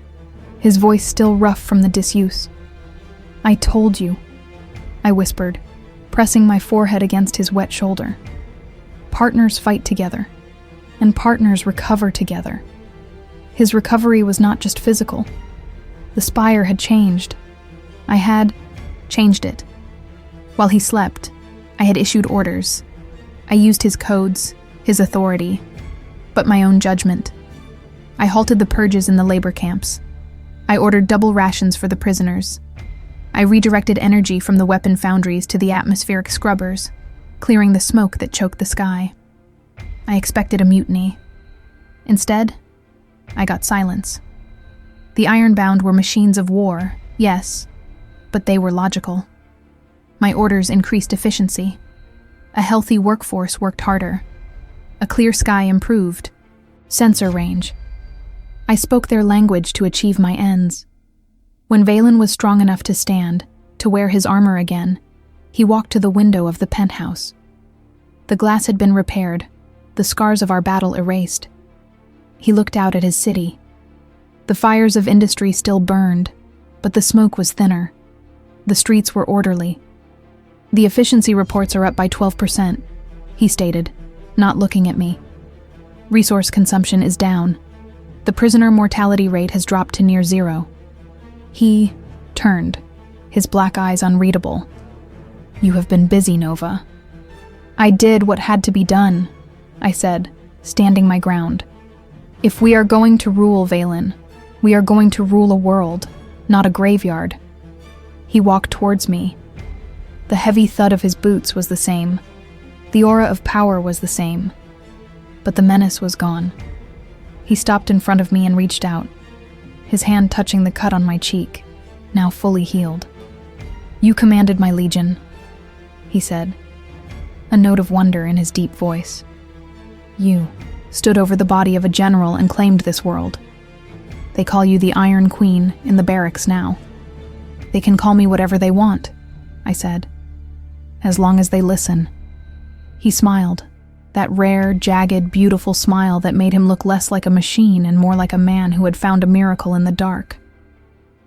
his voice still rough from the disuse. "I told you," I whispered, pressing my forehead against his wet shoulder. Partners fight together, and partners recover together. His recovery was not just physical. The spire had changed. I had changed it. While he slept, I had issued orders. I used his codes, his authority, but my own judgment. I halted the purges in the labor camps. I ordered double rations for the prisoners. I redirected energy from the weapon foundries to the atmospheric scrubbers, clearing the smoke that choked the sky. I expected a mutiny. Instead, I got silence. The Ironbound were machines of war, yes, but they were logical. My orders increased efficiency. A healthy workforce worked harder. A clear sky improved. Sensor range. I spoke their language to achieve my ends. When Valen was strong enough to stand, to wear his armor again, he walked to the window of the penthouse. The glass had been repaired, the scars of our battle erased. He looked out at his city. The fires of industry still burned, but the smoke was thinner. The streets were orderly. "The efficiency reports are up by 12%, he stated, not looking at me. "Resource consumption is down. The prisoner mortality rate has dropped to near 0. He turned, his black eyes unreadable. "You have been busy, Nova." "I did what had to be done," I said, standing my ground. "If we are going to rule Valen, we are going to rule a world, not a graveyard." He walked towards me. The heavy thud of his boots was the same. The aura of power was the same. But the menace was gone. He stopped in front of me and reached out, his hand touching the cut on my cheek, now fully healed. "You commanded my legion," he said, a note of wonder in his deep voice. "You stood over the body of a general and claimed this world. They call you the Iron Queen in the barracks now. They can call me whatever they want, I said, as long as they listen. He smiled, that rare, jagged, beautiful smile that made him look less like a machine and more like a man who had found a miracle in the dark.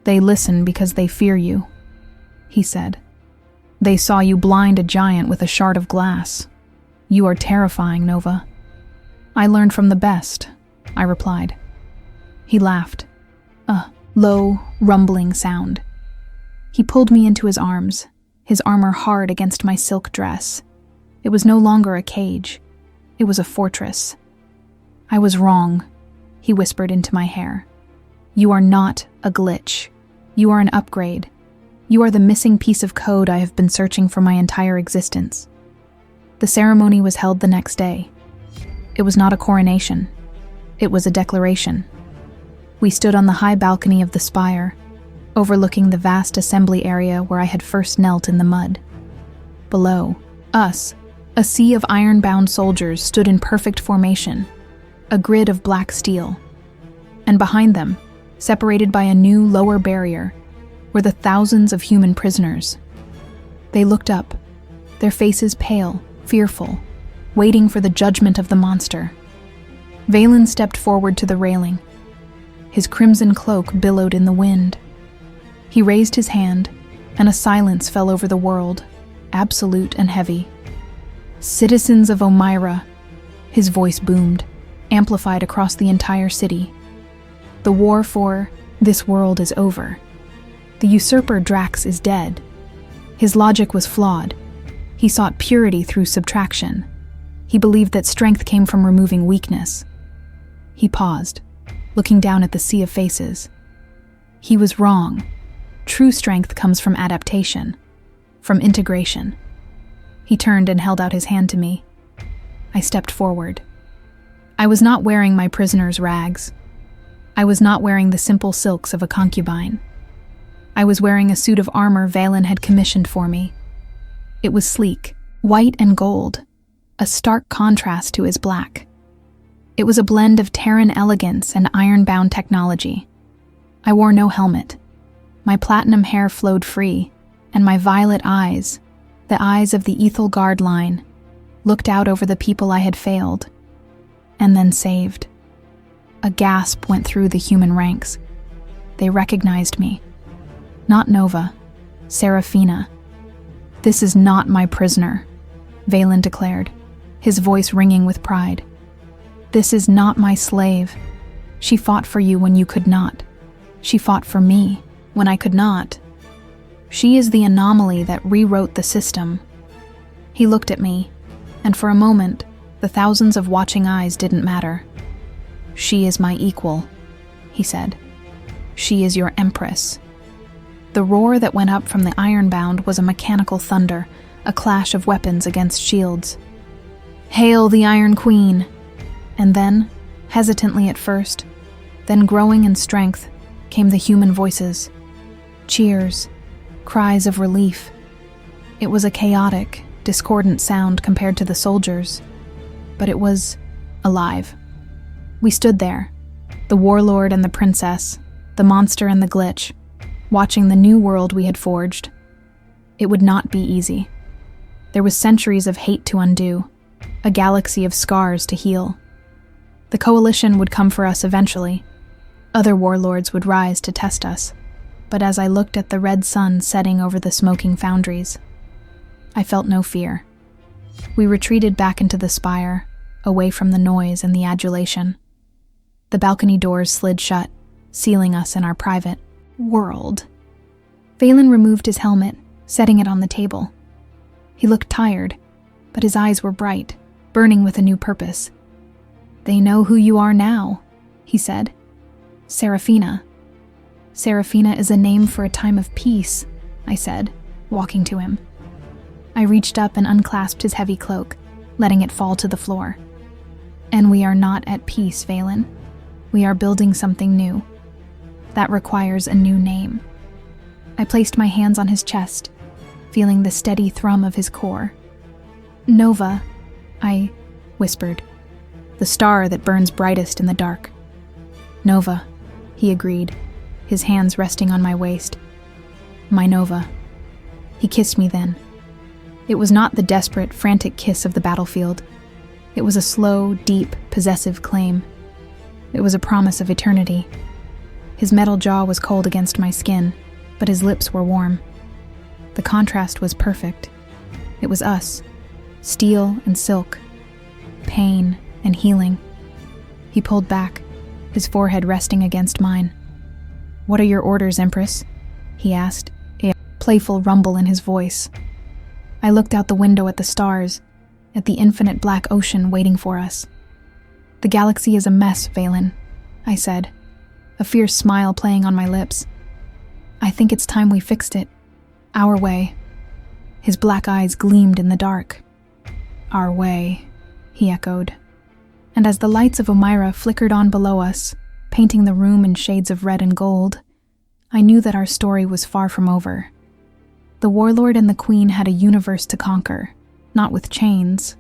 They listen because they fear you, he said. They saw you blind a giant with a shard of glass. You are terrifying, Nova. I learned from the best, I replied. He laughed, a low, rumbling sound. He pulled me into his arms, his armor hard against my silk dress. It was no longer a cage. It was a fortress. I was wrong, he whispered into my hair. You are not a glitch. You are an upgrade. You are the missing piece of code I have been searching for my entire existence. The ceremony was held the next day. It was not a coronation. It was a declaration. We stood on the high balcony of the spire, overlooking the vast assembly area where I had first knelt in the mud. Below us, a sea of iron-bound soldiers stood in perfect formation, a grid of black steel. And behind them, separated by a new lower barrier, were the thousands of human prisoners. They looked up, their faces pale, fearful, waiting for the judgment of the monster. Valen stepped forward to the railing. His crimson cloak billowed in the wind. He raised his hand, and a silence fell over the world, absolute and heavy. Citizens of Omyra, his voice boomed, amplified across the entire city. The war for this world is over. The usurper Drax is dead. His logic was flawed. He sought purity through subtraction. He believed that strength came from removing weakness. He paused, looking down at the sea of faces. He was wrong. True strength comes from adaptation, from integration. He turned and held out his hand to me. I stepped forward. I was not wearing my prisoner's rags. I was not wearing the simple silks of a concubine. I was wearing a suit of armor Valen had commissioned for me. It was sleek, white and gold, a stark contrast to his black. It was a blend of Terran elegance and iron-bound technology. I wore no helmet. My platinum hair flowed free, and my violet eyes, the eyes of the Ethel Guard line, looked out over the people I had failed, and then saved. A gasp went through the human ranks. They recognized me. Not Nova, Serafina. This is not my prisoner, Valen declared, his voice ringing with pride. This is not my slave. She fought for you when you could not. She fought for me when I could not. She is the anomaly that rewrote the system. He looked at me, and for a moment, the thousands of watching eyes didn't matter. She is my equal, he said. She is your empress. The roar that went up from the ironbound was a mechanical thunder, a clash of weapons against shields. Hail the Iron Queen! And then, hesitantly at first, then growing in strength, came the human voices. Cheers, cries of relief. It was a chaotic, discordant sound compared to the soldiers, but it was alive. We stood there, the warlord and the princess, the monster and the glitch, watching the new world we had forged. It would not be easy. There was centuries of hate to undo, a galaxy of scars to heal. The coalition would come for us eventually. Other warlords would rise to test us, but as I looked at the red sun setting over the smoking foundries, I felt no fear. We retreated back into the spire, away from the noise and the adulation. The balcony doors slid shut, sealing us in our private world. Valen removed his helmet, setting it on the table. He looked tired, but his eyes were bright, burning with a new purpose. They know who you are now, he said. Serafina. Serafina is a name for a time of peace, I said, walking to him. I reached up and unclasped his heavy cloak, letting it fall to the floor. And we are not at peace, Valen. We are building something new. That requires a new name. I placed my hands on his chest, feeling the steady thrum of his core. Nova, I whispered. The star that burns brightest in the dark. Nova, he he agreed, his hands resting on my waist. My Nova. He kissed me then. It was not the desperate, frantic kiss of the battlefield. It was a slow, deep, possessive claim. It was a promise of eternity. His metal jaw was cold against my skin, but his lips were warm. The contrast was perfect. It was us, steel and silk, pain and healing. He pulled back, his forehead resting against mine. "What are your orders, Empress?" he asked, a playful rumble in his voice. I looked out the window at the stars, at the infinite black ocean waiting for us. "The galaxy is a mess, Valen," I said, a fierce smile playing on my lips. "I think it's time we fixed it. Our way." His black eyes gleamed in the dark. "Our way," he echoed. And as the lights of Omyra flickered on below us, painting the room in shades of red and gold, I knew that our story was far from over. The Warlord and the Queen had a universe to conquer, not with chains,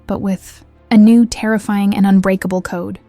but with a new, terrifying, and unbreakable code.